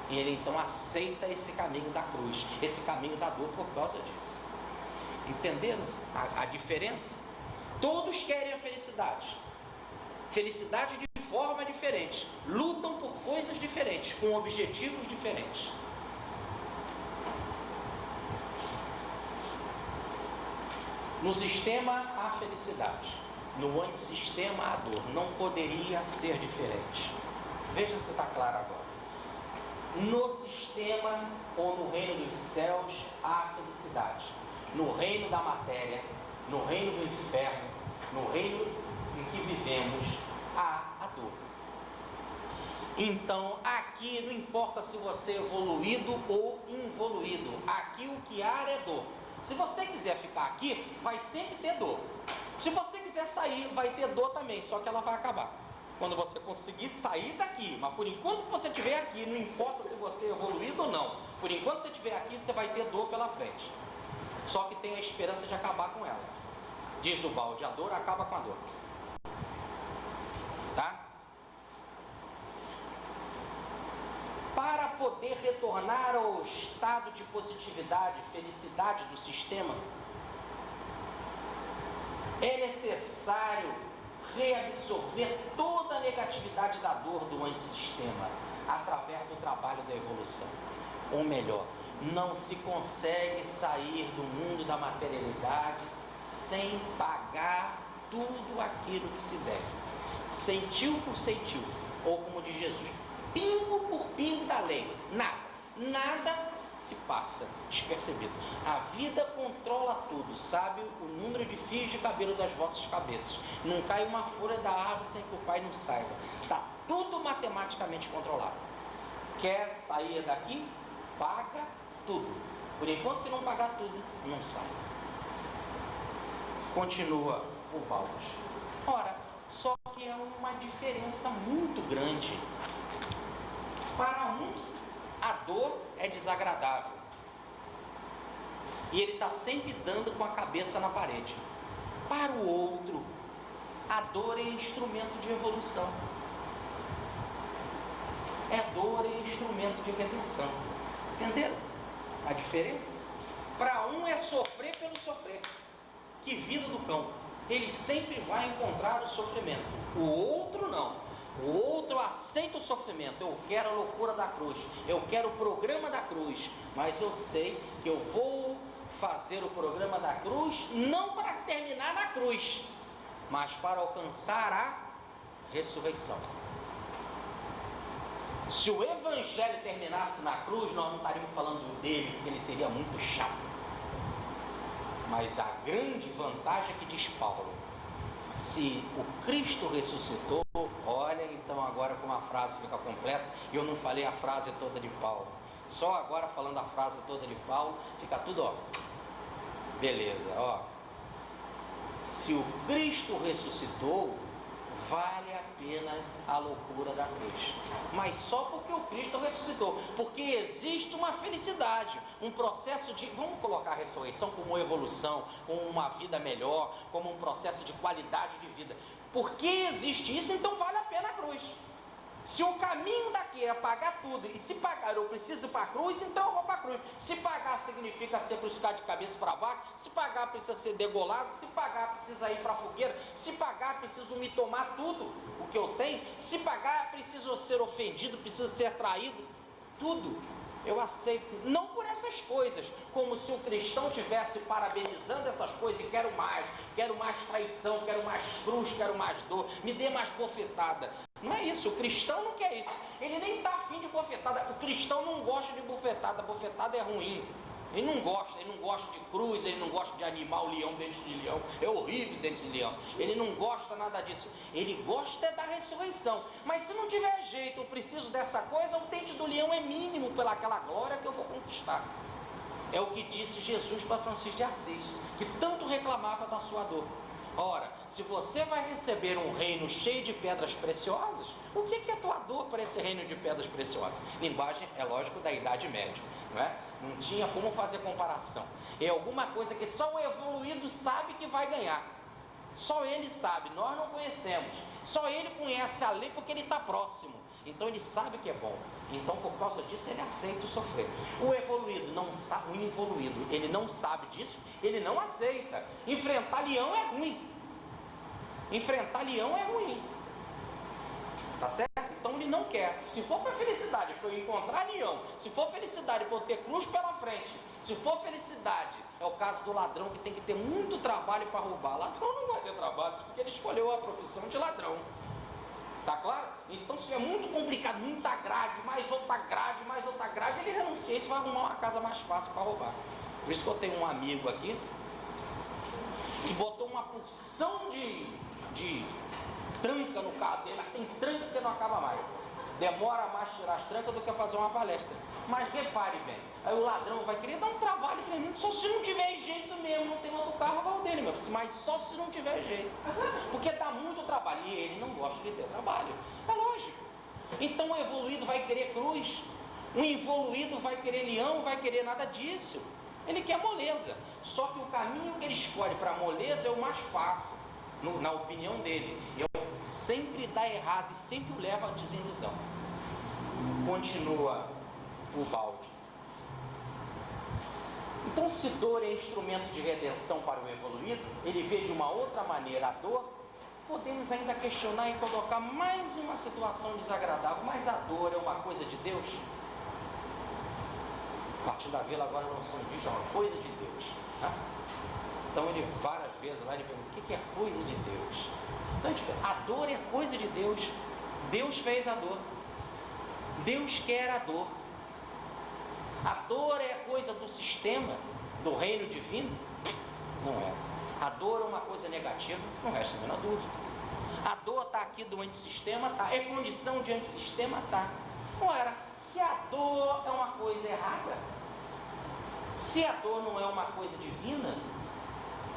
E ele então aceita esse caminho da cruz, esse caminho da dor por causa disso. Entenderam a diferença? Todos querem a felicidade, felicidade de forma diferente, lutam por coisas diferentes, com objetivos diferentes. No sistema, a felicidade. No antissistema, a dor. Não poderia ser diferente. Veja se está claro agora. No sistema, ou no reino dos céus, há felicidade. No reino da matéria, no reino do inferno, no reino em que vivemos, há a dor. Então, aqui não importa se você é evoluído ou involuído. Aqui o que há é dor. Se você quiser ficar aqui, vai sempre ter dor. Se você quiser sair, vai ter dor também, só que ela vai acabar quando você conseguir sair daqui. Mas por enquanto que você estiver aqui, não importa se você é evoluído ou não, por enquanto que você estiver aqui, você vai ter dor pela frente. Só que tem a esperança de acabar com ela. Diz o balde, a dor acaba com a dor. Tá? Para poder retornar ao estado de positividade, felicidade do sistema, é necessário reabsorver toda a negatividade da dor do antissistema através do trabalho da evolução. Ou melhor, não se consegue sair do mundo da materialidade sem pagar tudo aquilo que se deve. Centil por centil, ou como diz Jesus, pingo por pingo da lei. Nada se passa despercebido. A vida controla tudo, sabe o número de fios de cabelo das vossas cabeças. Não cai uma folha da árvore sem que o Pai não saiba. Está tudo matematicamente controlado. Quer sair daqui? Paga tudo. Por enquanto que não pagar tudo, não sai. Continua o balde. Ora, só que é uma diferença muito grande. Para um, a dor é desagradável e ele está sempre dando com a cabeça na parede. Para o outro, a dor é instrumento de evolução. Dor é instrumento de redenção. Entenderam a diferença? Para um é sofrer pelo sofrer. Que vida do cão. Ele sempre vai encontrar o sofrimento. O outro não. O outro aceita o sofrimento. Eu quero a loucura da cruz, eu quero o programa da cruz, mas eu sei que eu vou fazer o programa da cruz não para terminar na cruz, mas para alcançar a ressurreição. Se o evangelho terminasse na cruz, nós não estaríamos falando dele, porque ele seria muito chato. Mas a grande vantagem é que diz Paulo, se o Cristo ressuscitou, olha, então agora como a frase fica completa, e eu não falei a frase toda de Paulo, só agora falando a frase toda de Paulo, fica tudo, ó, beleza, ó. Se o Cristo ressuscitou, vale a pena a loucura da cruz, mas só porque o Cristo ressuscitou, porque existe uma felicidade, um processo de, vamos colocar a ressurreição como evolução, como uma vida melhor, como um processo de qualidade de vida. Porque existe isso, então vale a pena a cruz. Se o caminho daqui é pagar tudo, e se pagar eu preciso ir para a cruz, então eu vou para a cruz. Se pagar significa ser crucificado de cabeça para baixo, se pagar precisa ser degolado, se pagar precisa ir para a fogueira, se pagar preciso me tomar tudo o que eu tenho, se pagar preciso ser ofendido, preciso ser traído, tudo eu aceito, não por essas coisas, como se o cristão estivesse parabenizando essas coisas e quero mais traição, quero mais cruz, quero mais dor, me dê mais bofetada. Não é isso, o cristão não quer isso, ele nem está afim de bofetada, o cristão não gosta de bofetada, bofetada é ruim, ele não gosta de cruz, ele não gosta de animal, leão, dente de leão, é horrível dente de leão, ele não gosta nada disso, ele gosta é da ressurreição, mas se não tiver jeito, eu preciso dessa coisa, o dente do leão é mínimo pelaquela glória que eu vou conquistar. É o que disse Jesus para Francisco de Assis, que tanto reclamava da sua dor. Ora, se você vai receber um reino cheio de pedras preciosas, o que é tua dor para esse reino de pedras preciosas? Linguagem, é lógico, da Idade Média, não é? Não tinha como fazer comparação. É alguma coisa que só o evoluído sabe que vai ganhar. Só ele sabe, nós não conhecemos. Só ele conhece a lei porque ele está próximo. Então ele sabe que é bom. Então por causa disso ele aceita o sofrer. O evoluído não sabe, o involuído, ele não sabe disso, ele não aceita. Enfrentar leão é ruim. Enfrentar leão é ruim. Tá certo? Então ele não quer. Se for para felicidade, para eu encontrar leão, se for felicidade para eu ter cruz pela frente, se for felicidade, é o caso do ladrão que tem que ter muito trabalho para roubar. Ladrão não vai ter trabalho, por isso que ele escolheu a profissão de ladrão. Tá claro? Então se é muito complicado, muita grade, mais outra grade, ele renuncia e vai arrumar uma casa mais fácil para roubar. Por isso que eu tenho um amigo aqui que botou uma porção de tranca no carro dele, mas tem tranca que não acaba mais. demora mais tirar as trancas do que fazer uma palestra. Mas repare bem, aí o ladrão vai querer dar um trabalho tremendo, só se não tiver jeito mesmo, não tem outro carro, vai o dele, meu, mas só se não tiver jeito, porque dá muito trabalho, e ele não gosta de ter trabalho, é lógico. Então o evoluído vai querer cruz, o involuído vai querer leão, vai querer nada disso, ele quer moleza, só que o caminho que ele escolhe para moleza é o mais fácil, na opinião dele, sempre dá errado e sempre o leva à desilusão. Continua o balde. Então, se dor é instrumento de redenção para o evoluído, ele vê de uma outra maneira a dor, podemos ainda questionar e colocar mais uma situação desagradável, mas a dor é uma coisa de Deus? Martim da Vila agora lançou um vídeo, é uma coisa de Deus, tá? Então ele várias vezes lá ele pergunta, o que é coisa de Deus? Então a dor é coisa de Deus. Deus fez a dor, Deus quer a dor. A dor é coisa do sistema, do reino divino? Não é. A dor é uma coisa negativa, não resta a menor dúvida. A dor está aqui do antissistema, tá. É condição de antissistema, tá. Ora, se a dor é uma coisa errada, se a dor não é uma coisa divina,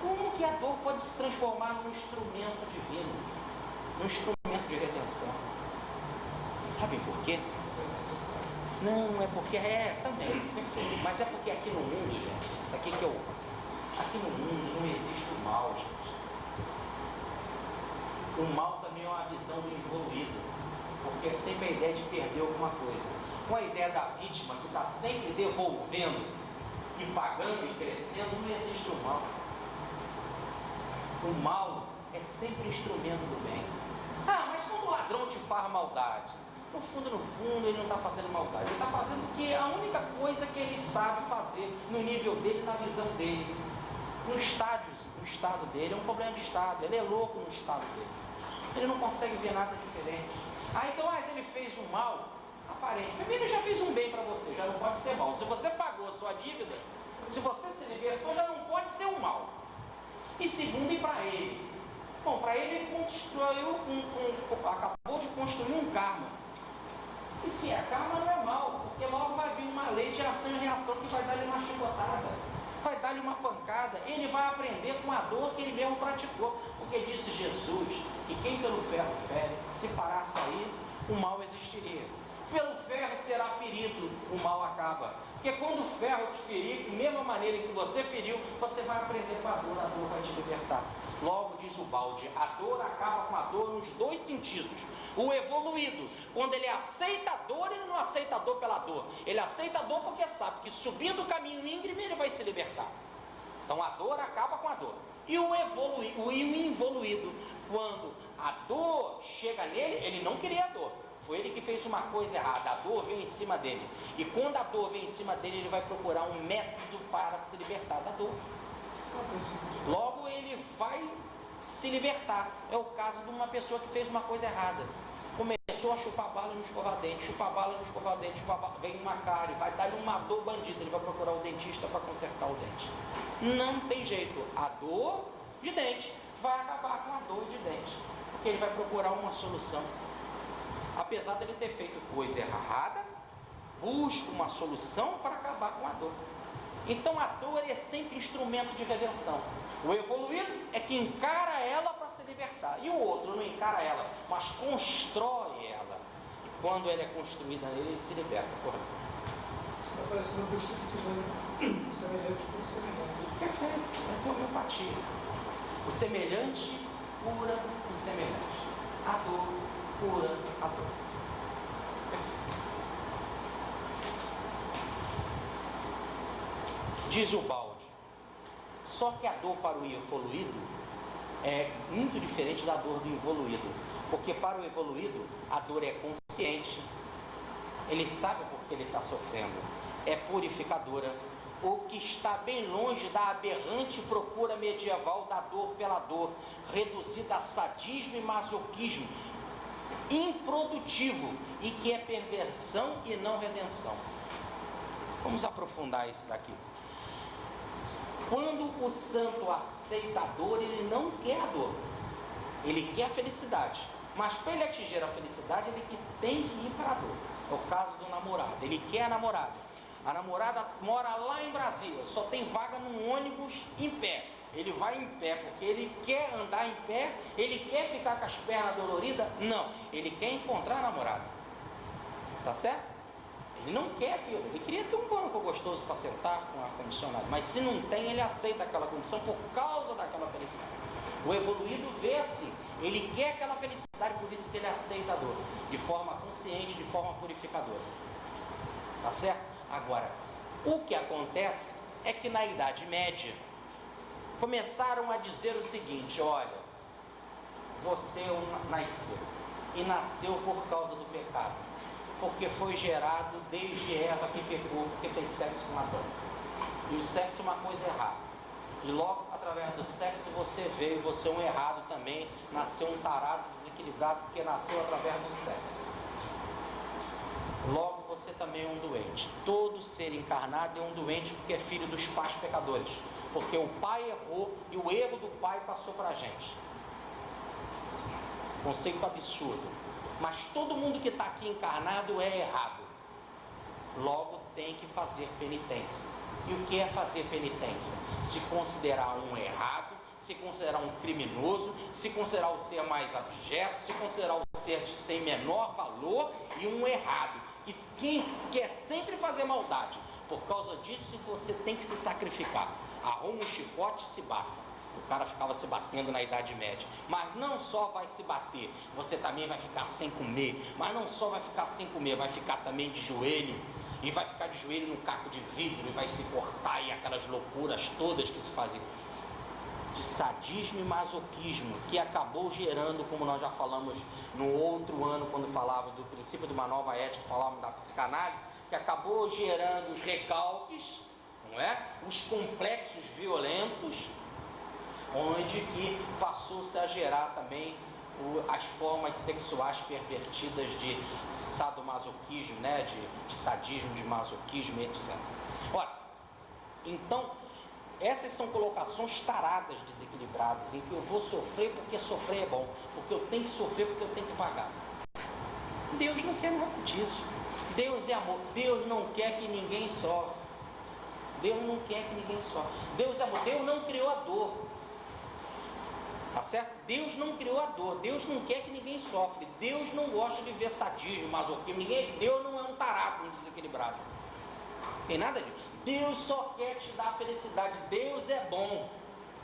como que a dor pode se transformar num instrumento divino, num instrumento de redenção? Sabem por quê? Não, é porque também, perfeito. Mas é porque aqui no mundo, gente, isso aqui que eu... Aqui no mundo não existe o mal, gente. O mal também é uma visão do evoluído, porque é sempre a ideia de perder alguma coisa. Com a ideia da vítima que está sempre devolvendo e pagando e crescendo, não existe o mal. O mal é sempre instrumento do bem. Ah, mas quando o ladrão te faz maldade, no fundo ele não está fazendo maldade, ele está fazendo a única coisa que ele sabe fazer no nível dele, na visão dele, no estado dele, é um problema de estado, ele é louco no estado dele, ele não consegue ver nada diferente. Então, mas ele fez um mal aparente, primeiro ele já fez um bem para você, já não pode ser mal. Se você pagou a sua dívida, se você se libertou, já não pode ser um mal. E segundo, e para ele? Bom, para ele construiu acabou de construir um karma. E se é karma, não é mal, porque logo vai vir uma lei de ação e reação que vai dar-lhe uma chicotada, vai dar-lhe uma pancada, ele vai aprender com a dor que ele mesmo praticou, porque disse Jesus que quem pelo ferro fere, se parasse aí, o mal existiria. Pelo ferro será ferido, o mal acaba. Porque quando o ferro te ferir, da mesma maneira que você feriu, você vai aprender com a dor vai te libertar. Logo diz o balde, a dor acaba com a dor nos dois sentidos. O evoluído, quando ele aceita a dor, ele não aceita a dor pela dor. Ele aceita a dor porque sabe que subindo o caminho íngreme, ele vai se libertar. Então a dor acaba com a dor. E o involuído, quando a dor chega nele, ele não queria a dor. Foi ele que fez uma coisa errada, a dor veio em cima dele. E quando a dor vem em cima dele, ele vai procurar um método para se libertar da dor. Logo ele vai se libertar. É o caso de uma pessoa que fez uma coisa errada. Começou a chupar bala no escova-dente, vem uma cárie, vai dar uma dor bandida, ele vai procurar o dentista para consertar o dente. Não tem jeito, a dor de dente vai acabar com a dor de dente, porque ele vai procurar uma solução. Apesar dele ter feito coisa errada, busca uma solução para acabar com a dor. Então a dor é sempre instrumento de redenção. O evoluído é que encara ela para se libertar, e o outro não encara ela, mas constrói ela. E quando ela é construída nele, ele se liberta. Está parecendo uma perspectiva semelhante com o semelhante. Perfeito, essa é a homeopatia. O semelhante cura o semelhante. A dor cura a dor. Perfeito. Diz o balde, só que a dor para o evoluído é muito diferente da dor do evoluído, porque para o evoluído a dor é consciente, ele sabe por que ele está sofrendo, é purificadora, o que está bem longe da aberrante procura medieval da dor pela dor, reduzida a sadismo e masoquismo, improdutivo, e que é perversão e não redenção. Vamos aprofundar isso daqui. Quando o santo aceita a dor, ele não quer a dor, ele quer a felicidade. Mas para ele atingir a felicidade, ele que tem que ir para a dor. É o caso do namorado. Ele quer a namorada. A namorada mora lá em Brasília, só tem vaga num ônibus em pé. Ele vai em pé porque ele quer andar em pé, ele quer ficar com as pernas doloridas? Não, ele quer encontrar a namorada. Tá certo? Ele não quer aquilo, ele queria ter um banco gostoso para sentar com ar-condicionado, mas se não tem, ele aceita aquela condição por causa daquela felicidade. O evoluído vê assim, ele quer aquela felicidade, por isso que ele aceita a dor, de forma consciente, de forma purificadora. Tá certo? Agora, o que acontece é que na Idade Média começaram a dizer o seguinte: olha, você nasceu, e nasceu por causa do pecado, porque foi gerado desde Eva que pecou, porque fez sexo com Adão. E o sexo é uma coisa errada. E logo, através do sexo, você veio, você é um errado também, nasceu um tarado desequilibrado, porque nasceu através do sexo. Logo, você também é um doente. Todo ser encarnado é um doente porque é filho dos pais pecadores. Porque o pai errou e o erro do pai passou para a gente. Conceito absurdo. Mas todo mundo que está aqui encarnado é errado. Logo, tem que fazer penitência. E o que é fazer penitência? Se considerar um errado, se considerar um criminoso, se considerar o ser mais abjeto, se considerar o ser sem menor valor e um errado. Quem quer sempre fazer maldade. Por causa disso, você tem que se sacrificar. Arruma um chicote e se bate. O cara ficava se batendo na Idade Média. Mas não só vai se bater, você também vai ficar sem comer. Mas não só vai ficar sem comer, vai ficar também de joelho. E vai ficar de joelho num caco de vidro e vai se cortar, e aquelas loucuras todas que se fazem. De sadismo e masoquismo, que acabou gerando, como nós já falamos no outro ano, quando falava do princípio de uma nova ética, falávamos da psicanálise, que acabou gerando os recalques, não é? Os complexos violentos, onde que passou-se a gerar também as formas sexuais pervertidas de sadomasoquismo, né? de sadismo, de masoquismo, etc. Ora, então, essas são colocações taradas, desequilibradas, em que eu vou sofrer porque sofrer é bom, porque eu tenho que sofrer porque eu tenho que pagar. Deus não quer nada disso. Deus é amor. Deus não quer que ninguém sofra. Deus não quer que ninguém sofra. Deus é amor. Deus não criou a dor. Tá certo? Deus não criou a dor. Deus não quer que ninguém sofre. Deus não gosta de ver sadismo, masoquismo. Deus não é um tarado, um desequilibrado. Tem nada disso. Deus só quer te dar felicidade. Deus é bom.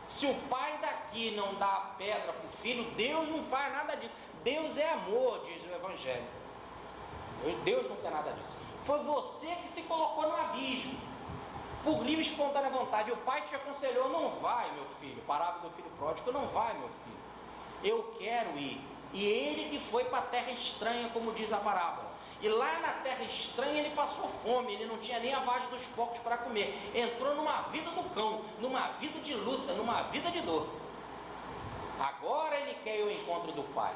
Se o pai daqui não dá a pedra para o filho, Deus não faz nada disso. Deus é amor, diz o Evangelho. Deus não quer nada disso. Foi você que se colocou no abismo, por livre e espontânea vontade. O pai te aconselhou: não vai, meu filho. Parábola do filho pródigo: não vai, meu filho. Eu quero ir. E ele que foi para a terra estranha, como diz a parábola. E lá na terra estranha ele passou fome, ele não tinha nem a vagem dos porcos para comer. Entrou numa vida do cão, numa vida de luta, numa vida de dor. Agora ele quer ir ao encontro do pai.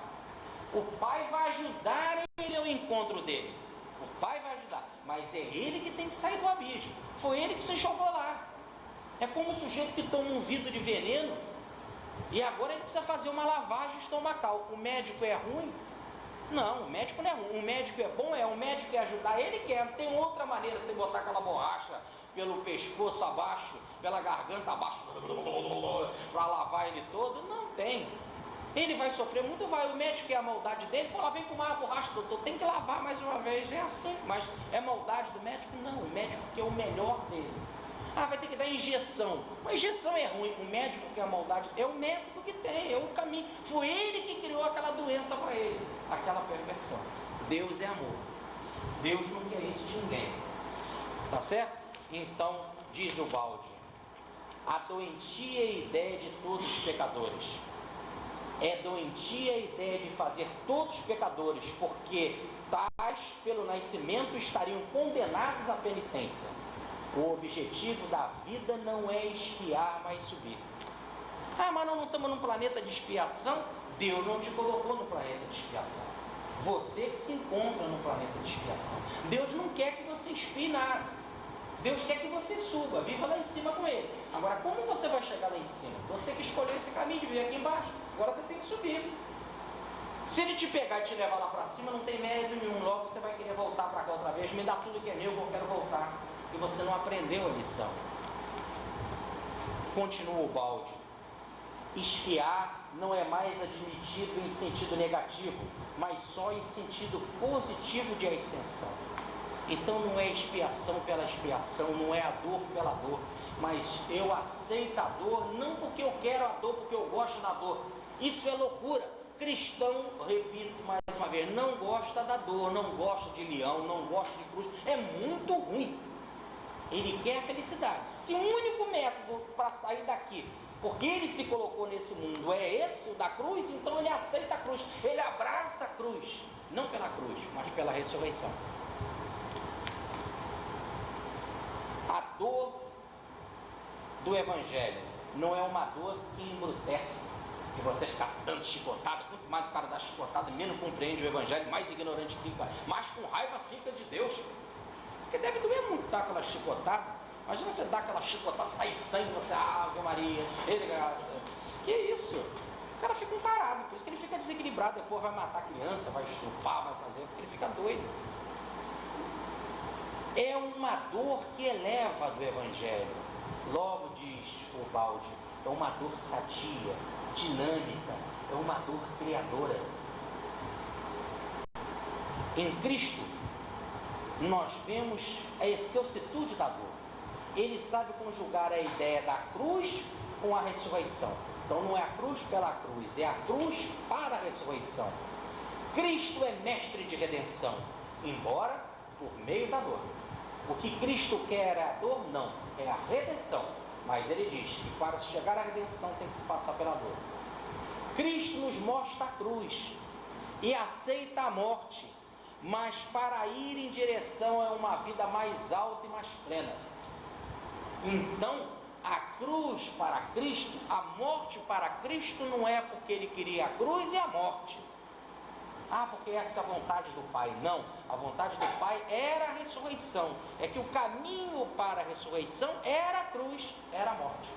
O pai vai ajudar ele ao encontro dele. O pai vai ajudar, mas é ele que tem que sair do abismo. Foi ele que se jogou lá. É como um sujeito que toma um vidro de veneno e agora ele precisa fazer uma lavagem estomacal. O médico é ruim? Não, o médico não é ruim. O médico é bom, o médico quer ajudar, ele quer. Tem outra maneira, você botar aquela borracha pelo pescoço abaixo, pela garganta abaixo, para lavar ele todo? Não tem. Ele vai sofrer muito, vai. O médico é a maldade dele, pô, lá vem com uma borracha, doutor, tem que lavar mais uma vez. É assim, mas é maldade do médico? Não, o médico quer o melhor dele. Ah, vai ter que dar injeção. Uma injeção é ruim. O médico que é a maldade é o médico que tem, é o caminho. Foi ele que criou aquela doença para ele, aquela perversão. Deus é amor. Deus não quer isso de ninguém. Tá certo? Então, diz o Balde: a doentia ideia de todos os pecadores. É doentia a ideia de fazer todos os pecadores, porque tais, pelo nascimento, estariam condenados à penitência. O objetivo da vida não é expiar, mas subir. Ah, mas nós não estamos num planeta de expiação? Deus não te colocou no planeta de expiação. Você que se encontra no planeta de expiação. Deus não quer que você expie nada. Deus quer que você suba, viva lá em cima com Ele. Agora, como você vai chegar lá em cima? Você que escolheu esse caminho de vir aqui embaixo. Agora você tem que subir. Se ele te pegar e te levar lá para cima, não tem mérito nenhum. Logo você vai querer voltar para cá outra vez. Me dá tudo que é meu, que eu quero voltar. E você não aprendeu a lição. Continua o balde. Esfiar não é mais admitido em sentido negativo, mas só em sentido positivo de ascensão. Então não é expiação pela expiação, não é a dor pela dor, mas eu aceito a dor, não porque eu quero a dor, porque eu gosto da dor. Isso é loucura. Cristão, repito mais uma vez, não gosta da dor, não gosta de leão, não gosta de cruz, é muito ruim. Ele quer a felicidade. Se o único método para sair daqui, porque ele se colocou nesse mundo, é esse, o da cruz, então ele aceita a cruz, ele abraça a cruz, não pela cruz, mas pela ressurreição. A dor do Evangelho não é uma dor que embrutece, que você ficasse dando chicotada. Quanto mais o cara dá chicotada, menos compreende o Evangelho, mais ignorante fica, mais com raiva fica de Deus. Porque deve doer muito dar aquela chicotada. Imagina você dar aquela chicotada, sair sangue, você, Ave Maria, cheia de graça. Que isso? O cara fica um tarado, por isso que ele fica desequilibrado, depois vai matar a criança, vai estrupar, vai fazer, porque ele fica doido. É uma dor que eleva do Evangelho. Logo diz o balde, é uma dor sadia, dinâmica, é uma dor criadora. Em Cristo, nós vemos a excelsitude da dor. Ele sabe conjugar a ideia da cruz com a ressurreição. Então não é a cruz pela cruz, é a cruz para a ressurreição. Cristo é mestre de redenção, embora por meio da dor. O que Cristo quer é a dor? Não, é a redenção. Mas ele diz que para chegar à redenção tem que se passar pela dor. Cristo nos mostra a cruz e aceita a morte, mas para ir em direção a uma vida mais alta e mais plena. Então, a cruz para Cristo, a morte para Cristo não é porque ele queria a cruz e a morte. Porque essa é a vontade do Pai. Não, a vontade do Pai era a ressurreição. É que o caminho para a ressurreição era a cruz, era a morte.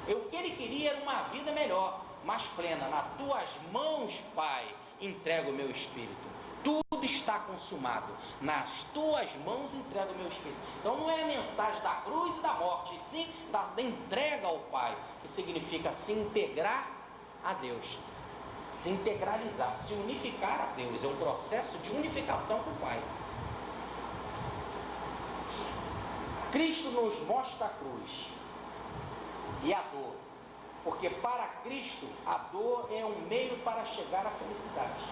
O que ele queria era uma vida melhor, mais plena. Nas tuas mãos, Pai, entrego o meu espírito. Tudo está consumado. Nas tuas mãos entrego o meu espírito. Então não é a mensagem da cruz e da morte, e sim da entrega ao Pai, que significa se integrar a Deus. Se integralizar, se unificar a Deus. É um processo de unificação com o Pai. Cristo nos mostra a cruz e a dor, porque para Cristo a dor é um meio para chegar à felicidade.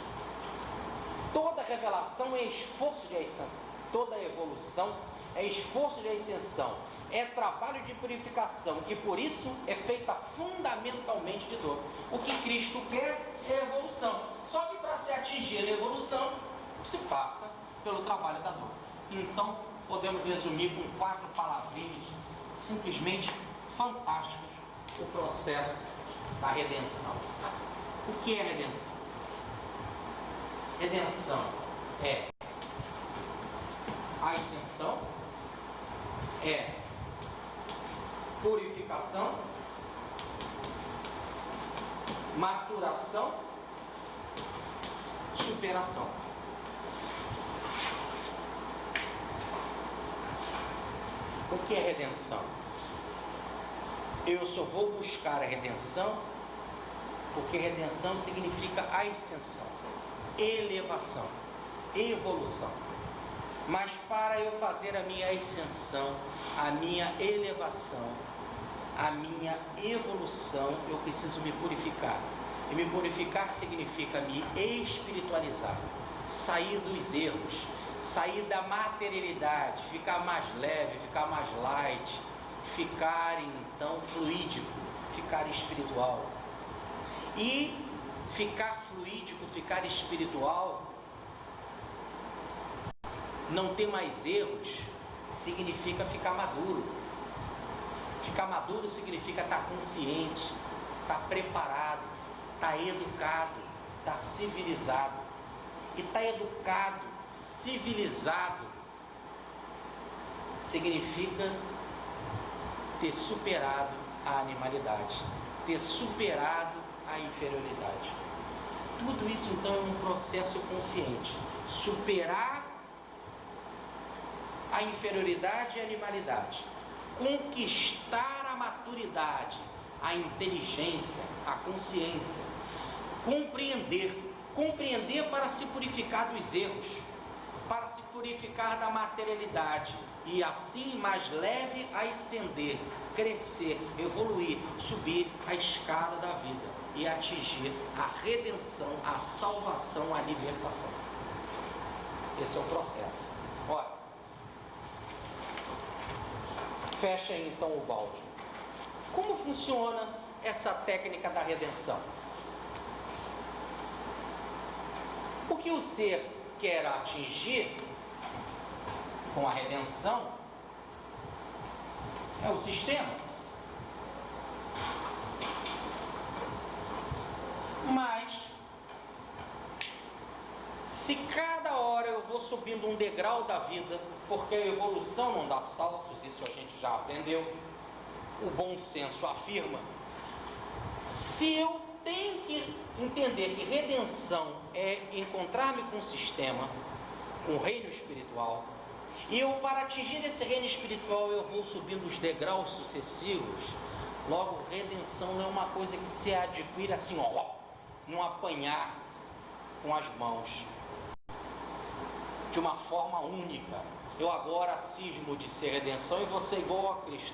Toda revelação é esforço de ascensão, toda evolução é esforço de ascensão, é trabalho de purificação e por isso é feita fundamentalmente de dor. O que Cristo quer é evolução, só que para se atingir a evolução se passa pelo trabalho da dor. Então podemos resumir com 4 palavrinhas simplesmente fantásticas o processo da redenção. O que é redenção? Redenção é ascensão, é purificação, maturação, superação. O que é redenção? Eu só vou buscar a redenção porque redenção significa ascensão, elevação, evolução. Mas para eu fazer a minha ascensão, a minha elevação, a minha evolução, eu preciso me purificar. E me purificar significa me espiritualizar, sair dos erros, sair da materialidade, ficar mais leve, ficar mais light, ficar então fluídico, ficar espiritual. E ficar fluídico, ficar espiritual, não ter mais erros, significa ficar maduro. Ficar maduro significa estar consciente, estar preparado, estar educado, estar civilizado. E estar educado, civilizado, significa ter superado a animalidade, ter superado a inferioridade. Tudo isso então é um processo consciente. Superar a inferioridade e a animalidade, conquistar a maturidade, a inteligência, a consciência, compreender para se purificar dos erros, para se purificar da materialidade e assim mais leve a ascender, crescer, evoluir, subir a escala da vida e atingir a redenção, a salvação, a libertação. Esse é o processo. Olha, fecha aí então o balde. Como funciona essa técnica da redenção? O que o ser quer atingir com a redenção é o sistema. Mas, se cada hora eu vou subindo um degrau da vida, porque a evolução não dá saltos, isso a gente já aprendeu, o bom senso afirma, se eu tenho que entender que redenção é encontrar-me com o sistema, com o reino espiritual, e eu, para atingir esse reino espiritual, eu vou subindo os degraus sucessivos. Logo, redenção não é uma coisa que se adquire assim, ó, num apanhar com as mãos, de uma forma única. Eu agora cismo de ser redenção e vou ser igual a Cristo.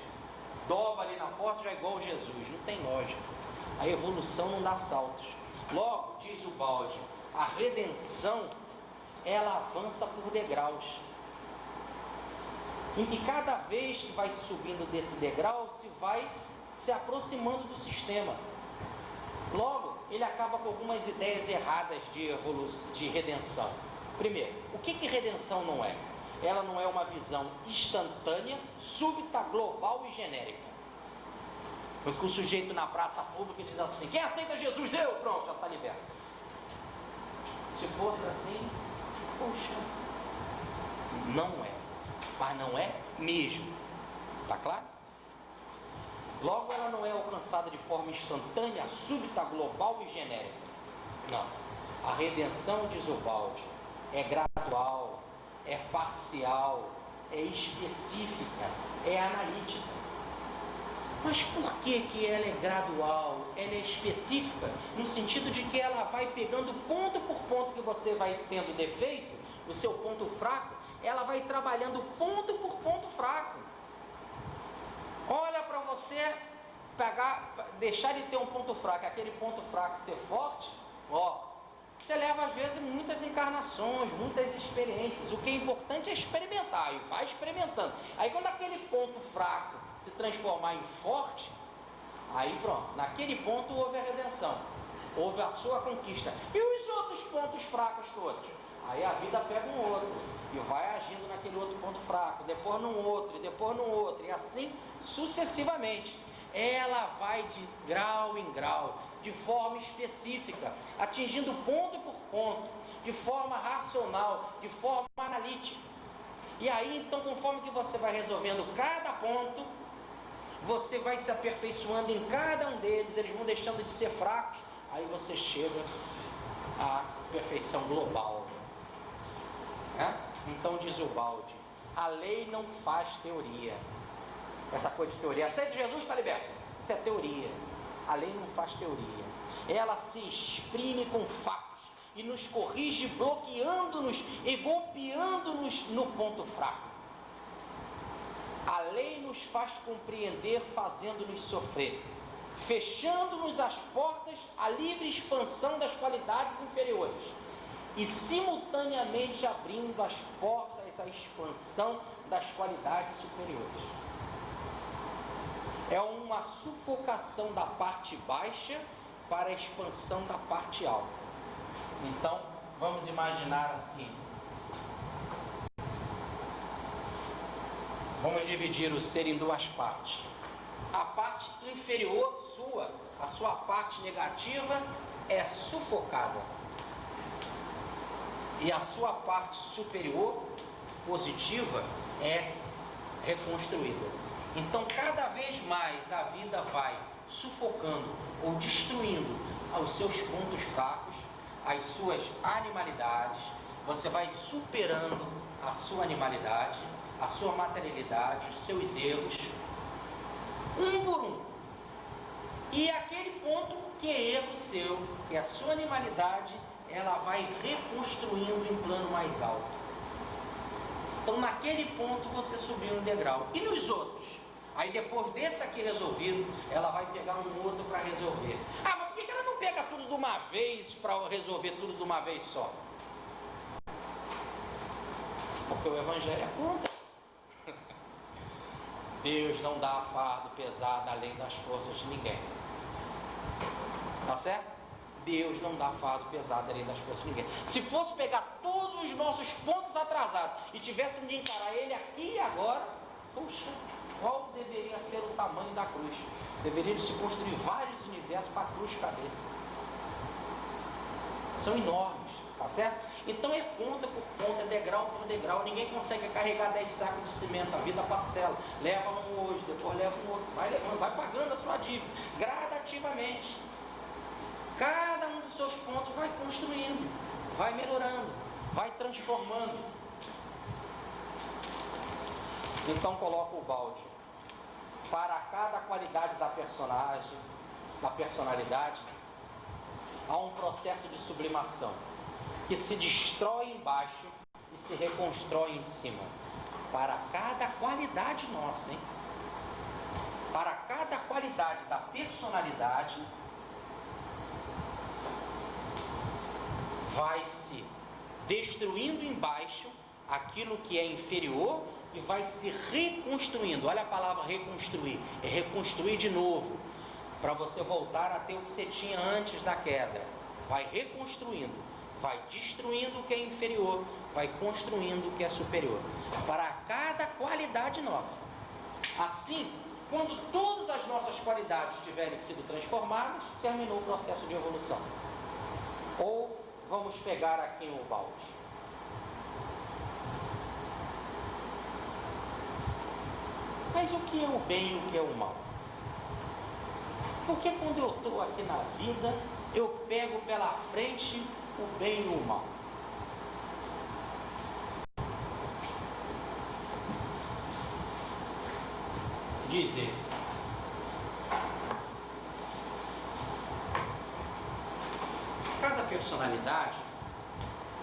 Dobra ali na porta, já é igual a Jesus. Não tem lógica. A evolução não dá saltos. Logo, diz o balde, a redenção, ela avança por degraus, em que cada vez que vai subindo desse degrau, se vai se aproximando do sistema. Logo, ele acaba com algumas ideias erradas de redenção. Primeiro, o que redenção não é? Ela não é uma visão instantânea, súbita, global e genérica. Porque o sujeito na praça pública diz assim, quem aceita Jesus, eu, pronto, já está liberto. Se fosse assim, poxa, não é. Mas não é mesmo. Está claro? Logo, ela não é alcançada de forma instantânea, súbita, global e genérica. Não. A redenção, diz o balde, é gradual, é parcial, é específica, é analítica. Mas por que ela é gradual, ela é específica? No sentido de que ela vai pegando ponto por ponto que você vai tendo defeito, o seu ponto fraco, ela vai trabalhando ponto por ponto fraco. Olha para você pegar, deixar de ter um ponto fraco, aquele ponto fraco ser forte, ó, você leva às vezes muitas encarnações, muitas experiências. O que é importante é experimentar, e vai experimentando. Aí quando aquele ponto fraco se transformar em forte, aí pronto, naquele ponto houve a redenção, houve a sua conquista. E os outros pontos fracos todos? Aí a vida pega um outro e vai agindo naquele outro ponto fraco, depois num outro, e depois num outro, e assim sucessivamente. Ela vai de grau em grau, de forma específica, atingindo ponto por ponto, de forma racional, de forma analítica. E aí então, conforme que você vai resolvendo cada ponto, você vai se aperfeiçoando em cada um deles, eles vão deixando de ser fracos, aí você chega à perfeição global. Então diz o balde, a lei não faz teoria. Essa coisa de teoria, aceita Jesus, está liberto. Isso é teoria. A lei não faz teoria. Ela se exprime com fatos e nos corrige bloqueando-nos e golpeando-nos no ponto fraco. A lei nos faz compreender fazendo-nos sofrer, fechando-nos as portas à livre expansão das qualidades inferiores e simultaneamente abrindo as portas à expansão das qualidades superiores. É uma sufocação da parte baixa para a expansão da parte alta. Então, vamos imaginar assim. Vamos dividir o ser em duas partes. A parte inferior sua, a sua parte negativa, é sufocada. E a sua parte superior, positiva, é reconstruída. Então, cada vez mais a vida vai sufocando ou destruindo os seus pontos fracos, as suas animalidades, você vai superando a sua animalidade, a sua materialidade, os seus erros, um por um. E aquele ponto que é erro seu, que é a sua animalidade, ela vai reconstruindo em plano mais alto. Então naquele ponto você subiu um degrau. E nos outros? Aí depois desse aqui resolvido, ela vai pegar um outro para resolver. Ah, mas por que ela não pega tudo de uma vez para resolver tudo de uma vez só? Porque o Evangelho é contra. Deus não dá fardo pesado além das forças de ninguém. Tá certo? Deus não dá fardo pesado além das forças de ninguém. Se fosse pegar todos os nossos pontos atrasados e tivéssemos de encarar ele aqui e agora, puxa, qual deveria ser o tamanho da cruz? Deveria de se construir vários universos para a cruz caber. São enormes, tá certo? Então é ponta por ponta, degrau por degrau. Ninguém consegue carregar 10 sacos de cimento. A vida parcela, leva um hoje, depois leva um outro, vai levando, vai pagando a sua dívida gradativamente. Cada um dos seus pontos vai construindo, vai melhorando, vai transformando. Então coloca o balde. Para cada qualidade da personagem, da personalidade, há um processo de sublimação que se destrói embaixo e se reconstrói em cima. Para cada qualidade nossa, hein? Para cada qualidade da personalidade, vai se destruindo embaixo aquilo que é inferior e vai se reconstruindo. Olha a palavra reconstruir, é reconstruir de novo, para você voltar a ter o que você tinha antes da queda. Vai reconstruindo, vai destruindo o que é inferior, vai construindo o que é superior, para cada qualidade nossa. Assim, quando todas as nossas qualidades tiverem sido transformadas, terminou o processo de evolução. Ou vamos pegar aqui o balde. Mas o que é o bem e o que é o mal? Porque quando eu estou aqui na vida, eu pego pela frente o bem e o mal. Diz ele. Cada personalidade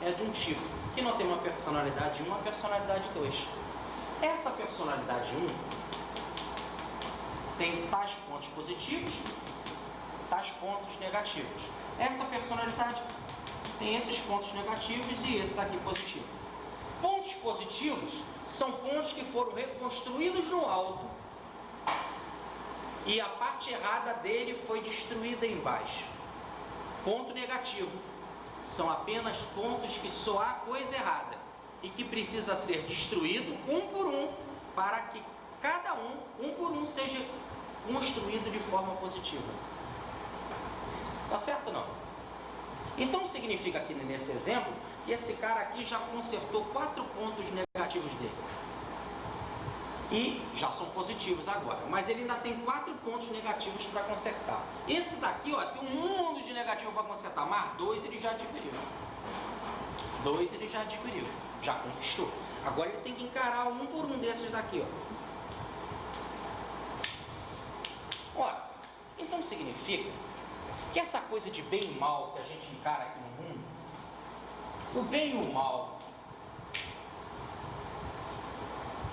é de um tipo. Aqui nós temos uma personalidade 1 e uma personalidade 2. Essa personalidade 1 tem tais pontos positivos, tais pontos negativos. Essa personalidade tem esses pontos negativos e esse daqui positivo. Pontos positivos são pontos que foram reconstruídos no alto e a parte errada dele foi destruída embaixo. Ponto negativo são apenas pontos que só há coisa errada e que precisa ser destruído um por um para que cada um por um, seja construído de forma positiva. Tá certo ou não? Então significa aqui nesse exemplo que esse cara aqui já consertou 4 pontos negativos dele. E já são positivos agora, mas ele ainda tem 4 pontos negativos para consertar. Esse daqui, ó, tem um mundo de negativo para consertar, mas 2 ele já adquiriu. 2 ele já adquiriu, já conquistou. Agora ele tem que encarar um por um desses daqui, ó. Ora, então significa que essa coisa de bem e mal que a gente encara aqui no mundo, o bem e o mal,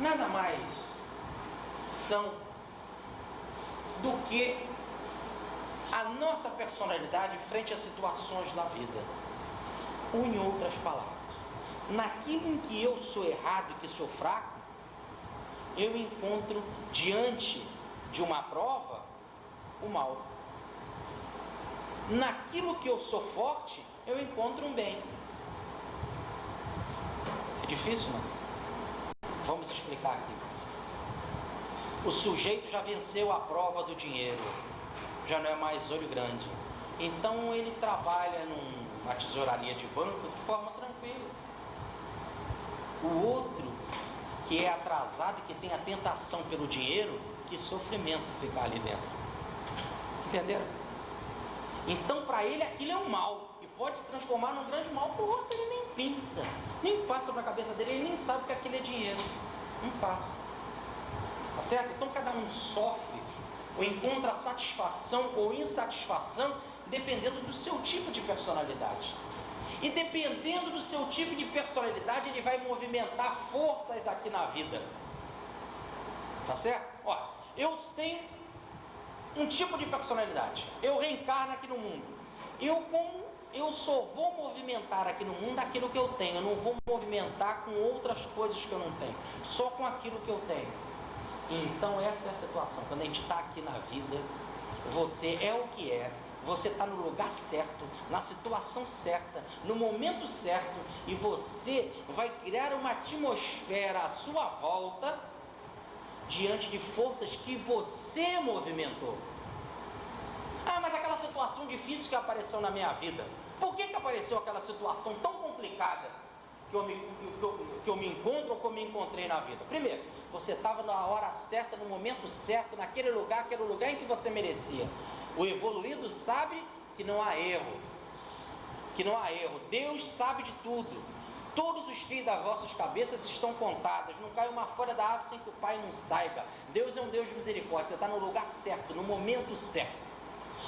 nada mais são do que a nossa personalidade frente às situações da vida. Ou em outras palavras, naquilo em que eu sou errado e que sou fraco, eu encontro diante de uma prova o mal. Naquilo que eu sou forte, eu encontro um bem. É difícil, não? Vamos explicar aqui. O sujeito já venceu a prova do dinheiro, já não é mais olho grande. Então ele trabalha numa tesouraria de banco de forma tranquila. O outro, que é atrasado e que tem a tentação pelo dinheiro, que sofrimento ficar ali dentro. Entenderam? Então para ele aquilo é um mal, e pode se transformar num grande mal. Para o outro ele nem pensa, nem passa para a cabeça dele, ele nem sabe que aquilo é dinheiro, não passa, tá certo? Então cada um sofre ou encontra satisfação ou insatisfação dependendo do seu tipo de personalidade. E dependendo do seu tipo de personalidade, ele vai movimentar forças aqui na vida. Tá certo? Ó, eu tenho um tipo de personalidade. Eu reencarno aqui no mundo. Eu só vou movimentar aqui no mundo aquilo que eu tenho. Eu não vou movimentar com outras coisas que eu não tenho. Só com aquilo que eu tenho. Então essa é a situação. Quando a gente está aqui na vida, você é o que é. Você está no lugar certo, na situação certa, no momento certo, e você vai criar uma atmosfera à sua volta diante de forças que você movimentou. Ah, mas aquela situação difícil que apareceu na minha vida, por que apareceu aquela situação tão complicada que eu me encontro ou que eu me encontrei na vida? Primeiro, você estava na hora certa, no momento certo, naquele lugar, que era o lugar em que você merecia. O evoluído sabe que não há erro, Deus sabe de tudo, todos os fios das vossas cabeças estão contados, não cai uma folha da árvore sem que o Pai não saiba. Deus é um Deus de misericórdia, você está no lugar certo, no momento certo.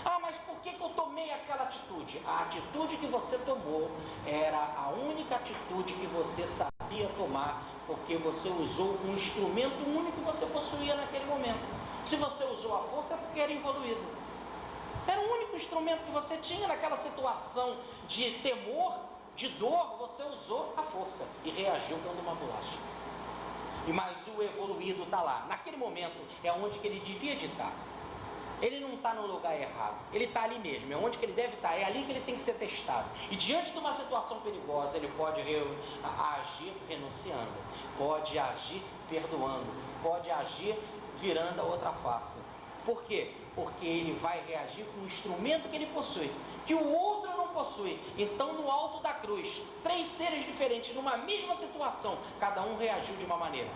Ah, mas por que eu tomei aquela atitude? A atitude que você tomou era a única atitude que você sabia tomar, porque você usou um instrumento único que você possuía naquele momento. Se você usou a força é porque era evoluído. Era o único instrumento que você tinha naquela situação de temor, de dor, você usou a força e reagiu dando uma bolacha. Mas o evoluído está lá, naquele momento é onde que ele devia de estar. Ele não está no lugar errado, ele está ali mesmo, é onde que ele deve estar, é ali que ele tem que ser testado. E diante de uma situação perigosa, ele pode agir renunciando, pode agir perdoando, pode agir virando a outra face. Por quê? Porque ele vai reagir com o instrumento que ele possui, que o outro não possui. Então, no alto da cruz, 3 seres diferentes, numa mesma situação, cada um reagiu de uma maneira.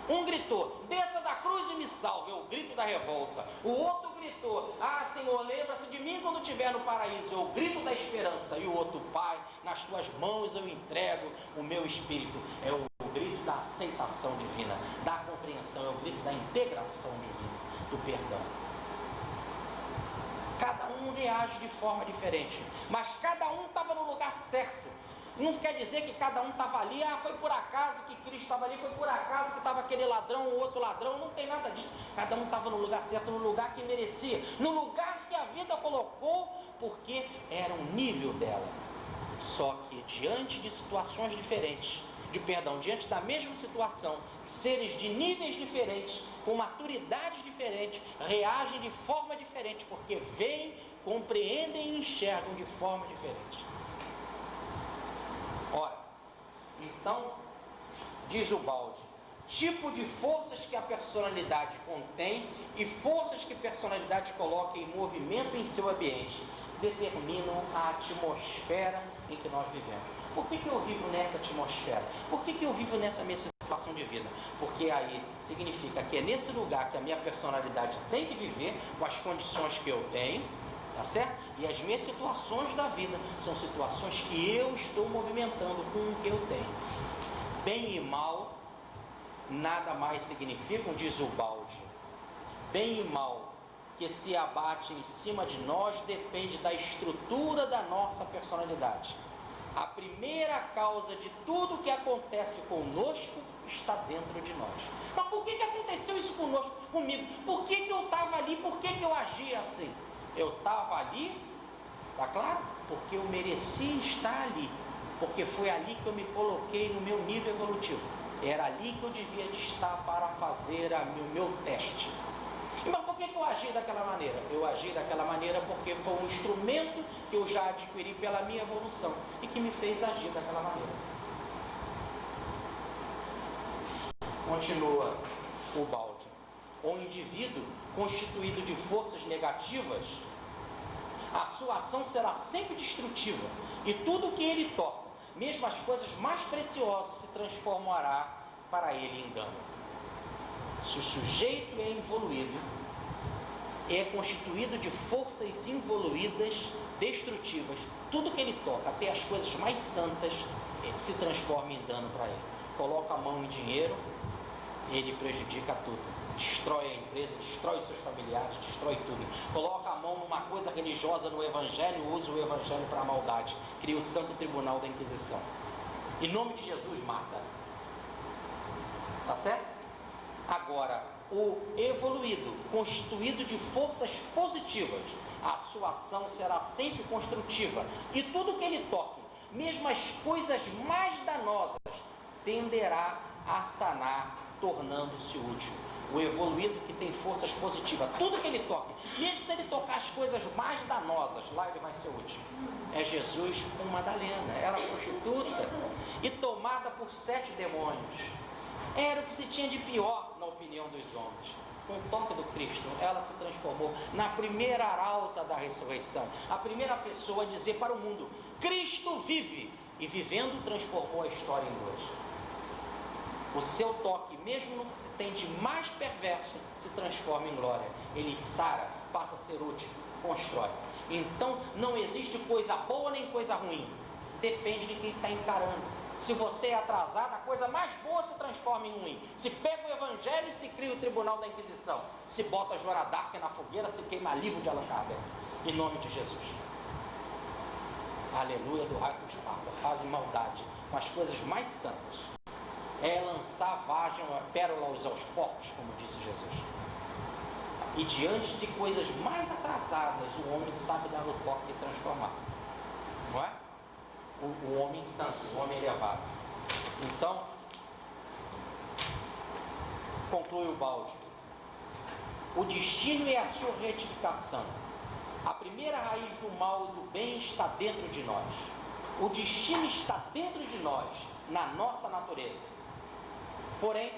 Um gritou, desça da cruz e me salve, é o grito da revolta. O outro gritou, ah Senhor, lembra-se de mim quando estiver no paraíso, é o grito da esperança. E o outro, Pai, nas tuas mãos eu entrego o meu espírito, é o grito da aceitação divina, da compreensão, é o grito da integração divina, do perdão. Cada um reage de forma diferente, mas cada um estava no lugar certo. Não quer dizer que cada um estava ali, foi por acaso que Cristo estava ali, foi por acaso que estava aquele ladrão, o outro ladrão, não tem nada disso. Cada um estava no lugar certo, no lugar que merecia, no lugar que a vida colocou, porque era o nível dela. Só que diante de situações diferentes, diante da mesma situação, seres de níveis diferentes, com maturidades diferentes, reagem de forma diferente, porque veem, compreendem e enxergam de forma diferente. Ora, então, diz o balde, tipo de forças que a personalidade contém e forças que a personalidade coloca em movimento em seu ambiente determinam a atmosfera em que nós vivemos. Por que eu vivo nessa atmosfera? Por que eu vivo nessa minha situação de vida? Porque aí significa que é nesse lugar que a minha personalidade tem que viver, com as condições que eu tenho, tá certo? E as minhas situações da vida são situações que eu estou movimentando com o que eu tenho. Bem e mal nada mais significam, diz o balde. Bem e mal que se abate em cima de nós depende da estrutura da nossa personalidade. A primeira causa de tudo que acontece conosco está dentro de nós. Mas por que aconteceu isso comigo? Por que eu estava ali? Por que eu agia assim? Eu estava ali, tá claro? Porque eu mereci estar ali, porque foi ali que eu me coloquei no meu nível evolutivo, era ali que eu devia de estar para fazer o meu teste. Mas por que eu agi daquela maneira? Eu agi daquela maneira porque foi um instrumento que eu já adquiri pela minha evolução e que me fez agir daquela maneira. Continua o balde. O indivíduo constituído de forças negativas, a sua ação será sempre destrutiva e tudo o que ele toca, mesmo as coisas mais preciosas, se transformará para ele em engano. Se o sujeito é evoluído, é constituído de forças involuídas, destrutivas. Tudo que ele toca, até as coisas mais santas, se transforma em dano para ele. Coloca a mão em dinheiro, ele prejudica tudo. Destrói a empresa, destrói seus familiares, destrói tudo. Coloca a mão numa coisa religiosa no Evangelho, usa o Evangelho para a maldade. Cria o Santo Tribunal da Inquisição. Em nome de Jesus, mata. Tá certo? Agora, o evoluído, constituído de forças positivas, a sua ação será sempre construtiva. E tudo que ele toque, mesmo as coisas mais danosas, tenderá a sanar, tornando-se útil. O evoluído que tem forças positivas, tudo que ele toque, mesmo se ele tocar as coisas mais danosas, lá ele vai ser útil. É Jesus com Madalena, era prostituta e tomada por 7 demônios. Era o que se tinha de pior na opinião dos homens. Com o toque do Cristo, ela se transformou na primeira arauta da ressurreição, a primeira pessoa a dizer para o mundo: Cristo vive, e vivendo transformou a história em 2. O seu toque, mesmo no que se tem de mais perverso, se transforma em glória. Ele sara, passa a ser útil, constrói. Então não existe coisa boa nem coisa ruim, depende de quem está encarando. Se você é atrasado, a coisa mais boa se transforma em ruim. Se pega o Evangelho e se cria o Tribunal da Inquisição. Se bota a Joana d'Arc na fogueira, se queima livro de Allan Kardec. Em nome de Jesus. Aleluia do raio dos papas. Fazem maldade com as coisas mais santas. É lançar pérolas aos porcos, como disse Jesus. E diante de coisas mais atrasadas, o homem sabe dar o toque e transformar. Não é? O homem santo, o homem elevado. Então, conclui o balde. O destino é a sua retificação. A primeira raiz do mal e do bem está dentro de nós. O destino está dentro de nós, na nossa natureza. Porém,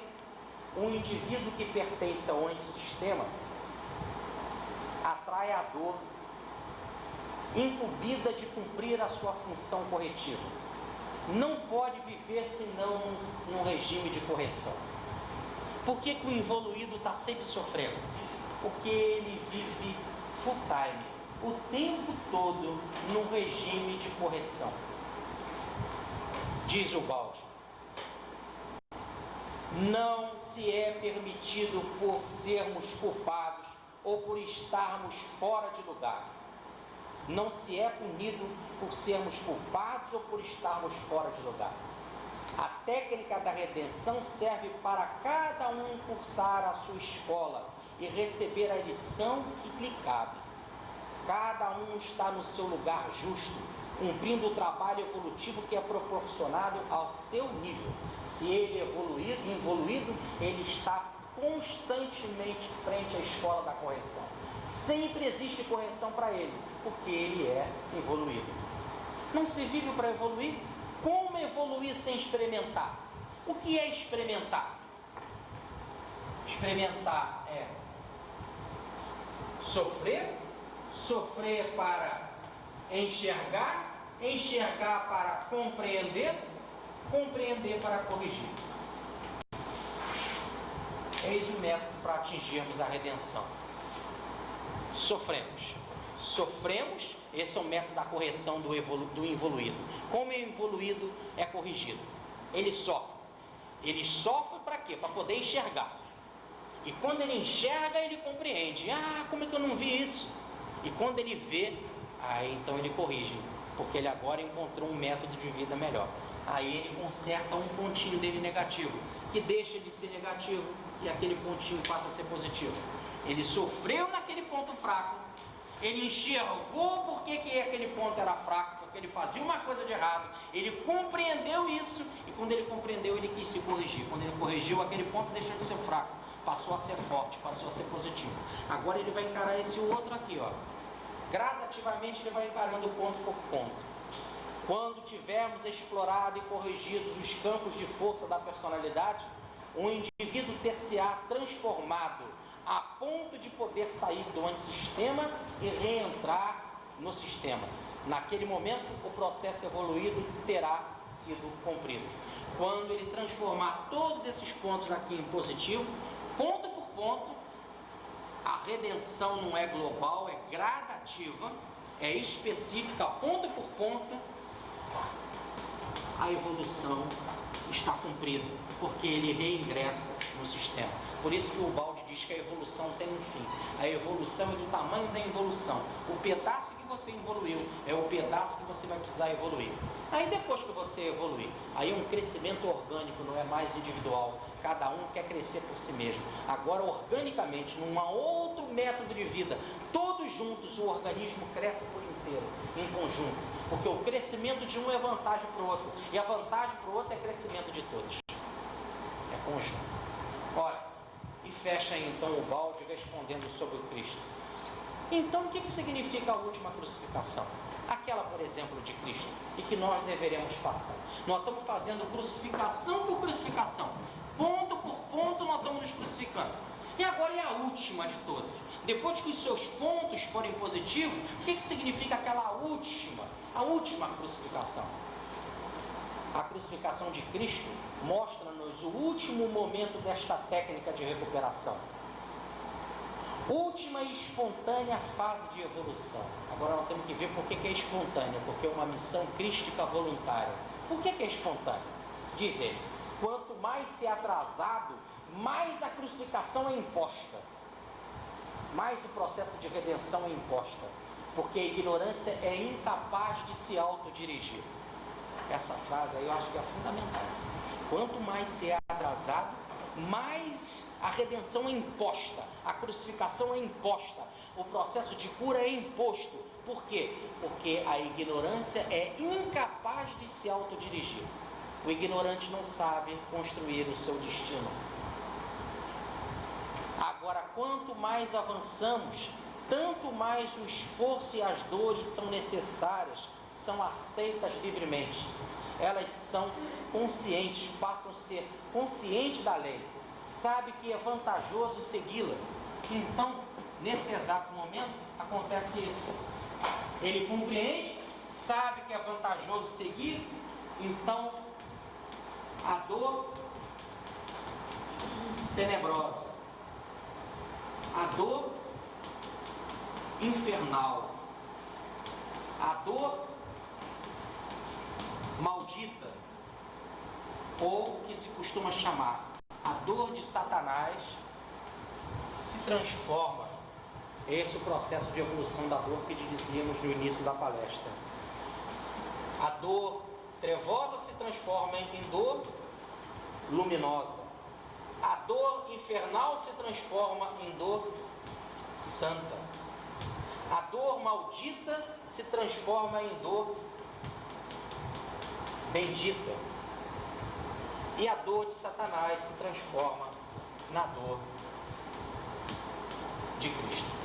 um indivíduo que pertence ao antissistema atrai a dor, incumbida de cumprir a sua função corretiva. Não pode viver senão num regime de correção. Por que o evoluído está sempre sofrendo? Porque ele vive full time, o tempo todo num regime de correção. Diz o balde: não se é permitido por sermos culpados ou por estarmos fora de lugar. Não se é punido por sermos culpados ou por estarmos fora de lugar. A técnica da redenção serve para cada um cursar a sua escola e receber a lição que lhe cabe. Cada um está no seu lugar justo, cumprindo o trabalho evolutivo que é proporcionado ao seu nível. Se ele é involuído, ele está constantemente frente à escola da correção. Sempre existe correção para ele, porque ele é evoluído. Não se vive para evoluir? Como evoluir sem experimentar? O que é experimentar? Experimentar é sofrer, sofrer para enxergar, enxergar para compreender, compreender para corrigir. Eis o método para atingirmos a redenção. Sofremos, esse é o método da correção do involuído. Como o involuído é corrigido? Ele sofre para quê? Para poder enxergar. E quando ele enxerga, ele compreende. Como é que eu não vi isso? E quando ele vê, aí então ele corrige, porque ele agora encontrou um método de vida melhor. Aí ele conserta um pontinho dele negativo, que deixa de ser negativo, e aquele pontinho passa a ser positivo. Ele sofreu naquele ponto fraco, ele enxergou porque que aquele ponto era fraco, porque ele fazia uma coisa de errado, ele compreendeu isso, e quando ele compreendeu, ele quis se corrigir. Quando ele corrigiu, aquele ponto deixou de ser fraco, passou a ser forte, passou a ser positivo. Agora ele vai encarar esse outro aqui, ó. Gradativamente ele vai encarando ponto por ponto. Quando tivermos explorado e corrigido os campos de força da personalidade, o indivíduo ter-se-á transformado a ponto de poder sair do antissistema e reentrar no sistema. Naquele momento, o processo evoluído terá sido cumprido. Quando ele transformar todos esses pontos aqui em positivo, ponto por ponto, A redenção não é global, é gradativa, é específica, ponta por ponta. A evolução está cumprida, porque ele reingressa no sistema. Por isso que o Balde diz que a evolução tem um fim. A evolução é do tamanho da evolução. O pedaço que você evoluiu é o pedaço que você vai precisar evoluir. Aí depois que você evoluir, aí é um crescimento orgânico, não é mais individual. Cada um quer crescer por si mesmo. Agora, organicamente, num outro método de vida, todos juntos, o organismo cresce por inteiro, em conjunto. Porque o crescimento de um é vantagem para o outro. E a vantagem para o outro é crescimento de todos. É conjunto. Ora, e fecha aí então o Balde respondendo sobre o Cristo. Então, o que significa a última crucificação? Aquela, por exemplo, de Cristo, e que nós deveremos passar. Nós estamos fazendo crucificação por crucificação. Ponto por ponto nós estamos nos crucificando. E agora é a última de todas. Depois que os seus pontos forem positivos, o que significa aquela última? A última crucificação. A crucificação de Cristo mostra-nos o último momento desta técnica de recuperação. Última e espontânea fase de evolução. Agora nós temos que ver por que é espontânea, porque é uma missão crística voluntária. Por que é espontânea? Diz ele, quanto mais se é atrasado, mais a crucificação é imposta. Mais o processo de redenção é imposta. Porque a ignorância é incapaz de se autodirigir. Essa frase aí eu acho que é fundamental. Quanto mais se é atrasado, mais a redenção é imposta, a crucificação é imposta, o processo de cura é imposto. Por quê? Porque a ignorância é incapaz de se autodirigir. O ignorante não sabe construir o seu destino. Agora, quanto mais avançamos, tanto mais o esforço e as dores são necessárias, são aceitas livremente. Elas são conscientes, passam a ser conscientes da lei. Sabe que é vantajoso segui-la. Então, nesse exato momento, acontece isso. Ele compreende, sabe que é vantajoso seguir, então a dor tenebrosa, a dor infernal, a dor maldita, ou que se costuma chamar a dor de Satanás, se transforma. Esse é o processo de evolução da dor que dizíamos no início da palestra. A dor trevosa se transforma em dor luminosa. A dor infernal se transforma em dor santa. A dor maldita se transforma em dor bendita. E a dor de Satanás se transforma na dor de Cristo.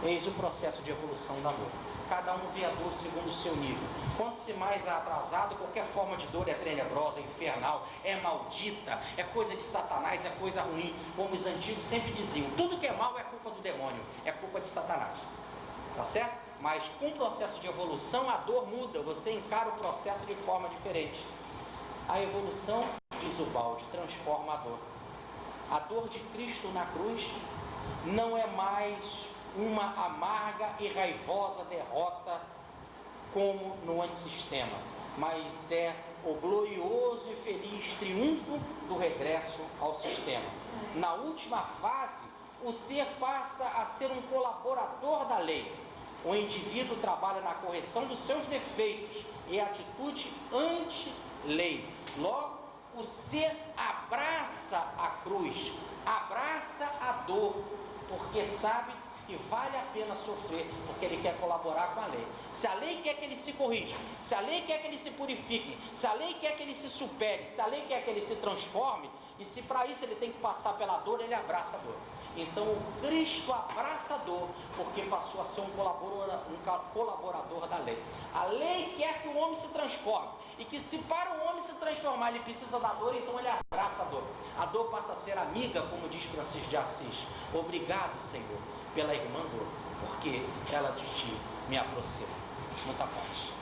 Eis o processo de evolução da dor. Cada um vê a dor segundo o seu nível. Quanto se mais atrasado, qualquer forma de dor é tenebrosa, é infernal, é maldita, é coisa de Satanás, é coisa ruim. Como os antigos sempre diziam, tudo que é mal é culpa do demônio, é culpa de Satanás. Tá certo? Mas com o processo de evolução, a dor muda, você encara o processo de forma diferente. A evolução, diz o Balde, transforma a dor. A dor de Cristo na cruz não é mais uma amarga e raivosa derrota como no antissistema, mas é o glorioso e feliz triunfo do regresso ao sistema. Na última fase, o ser passa a ser um colaborador da lei. O indivíduo trabalha na correção dos seus defeitos e atitude anti-lei. Logo, o ser abraça a cruz, abraça a dor, porque sabe que vale a pena sofrer, porque ele quer colaborar com a lei. Se a lei quer que ele se corrija, se a lei quer que ele se purifique, se a lei quer que ele se supere, se a lei quer que ele se transforme, e se para isso ele tem que passar pela dor, ele abraça a dor. Então o Cristo abraça a dor, porque passou a ser um colaborador da lei. A lei quer que o homem se transforme, e que se para o homem se transformar ele precisa da dor, então ele abraça a dor. A dor passa a ser amiga, como diz Francisco de Assis. Obrigado, Senhor, pela irmã dor, porque ela de ti me aproxima. Muita paz.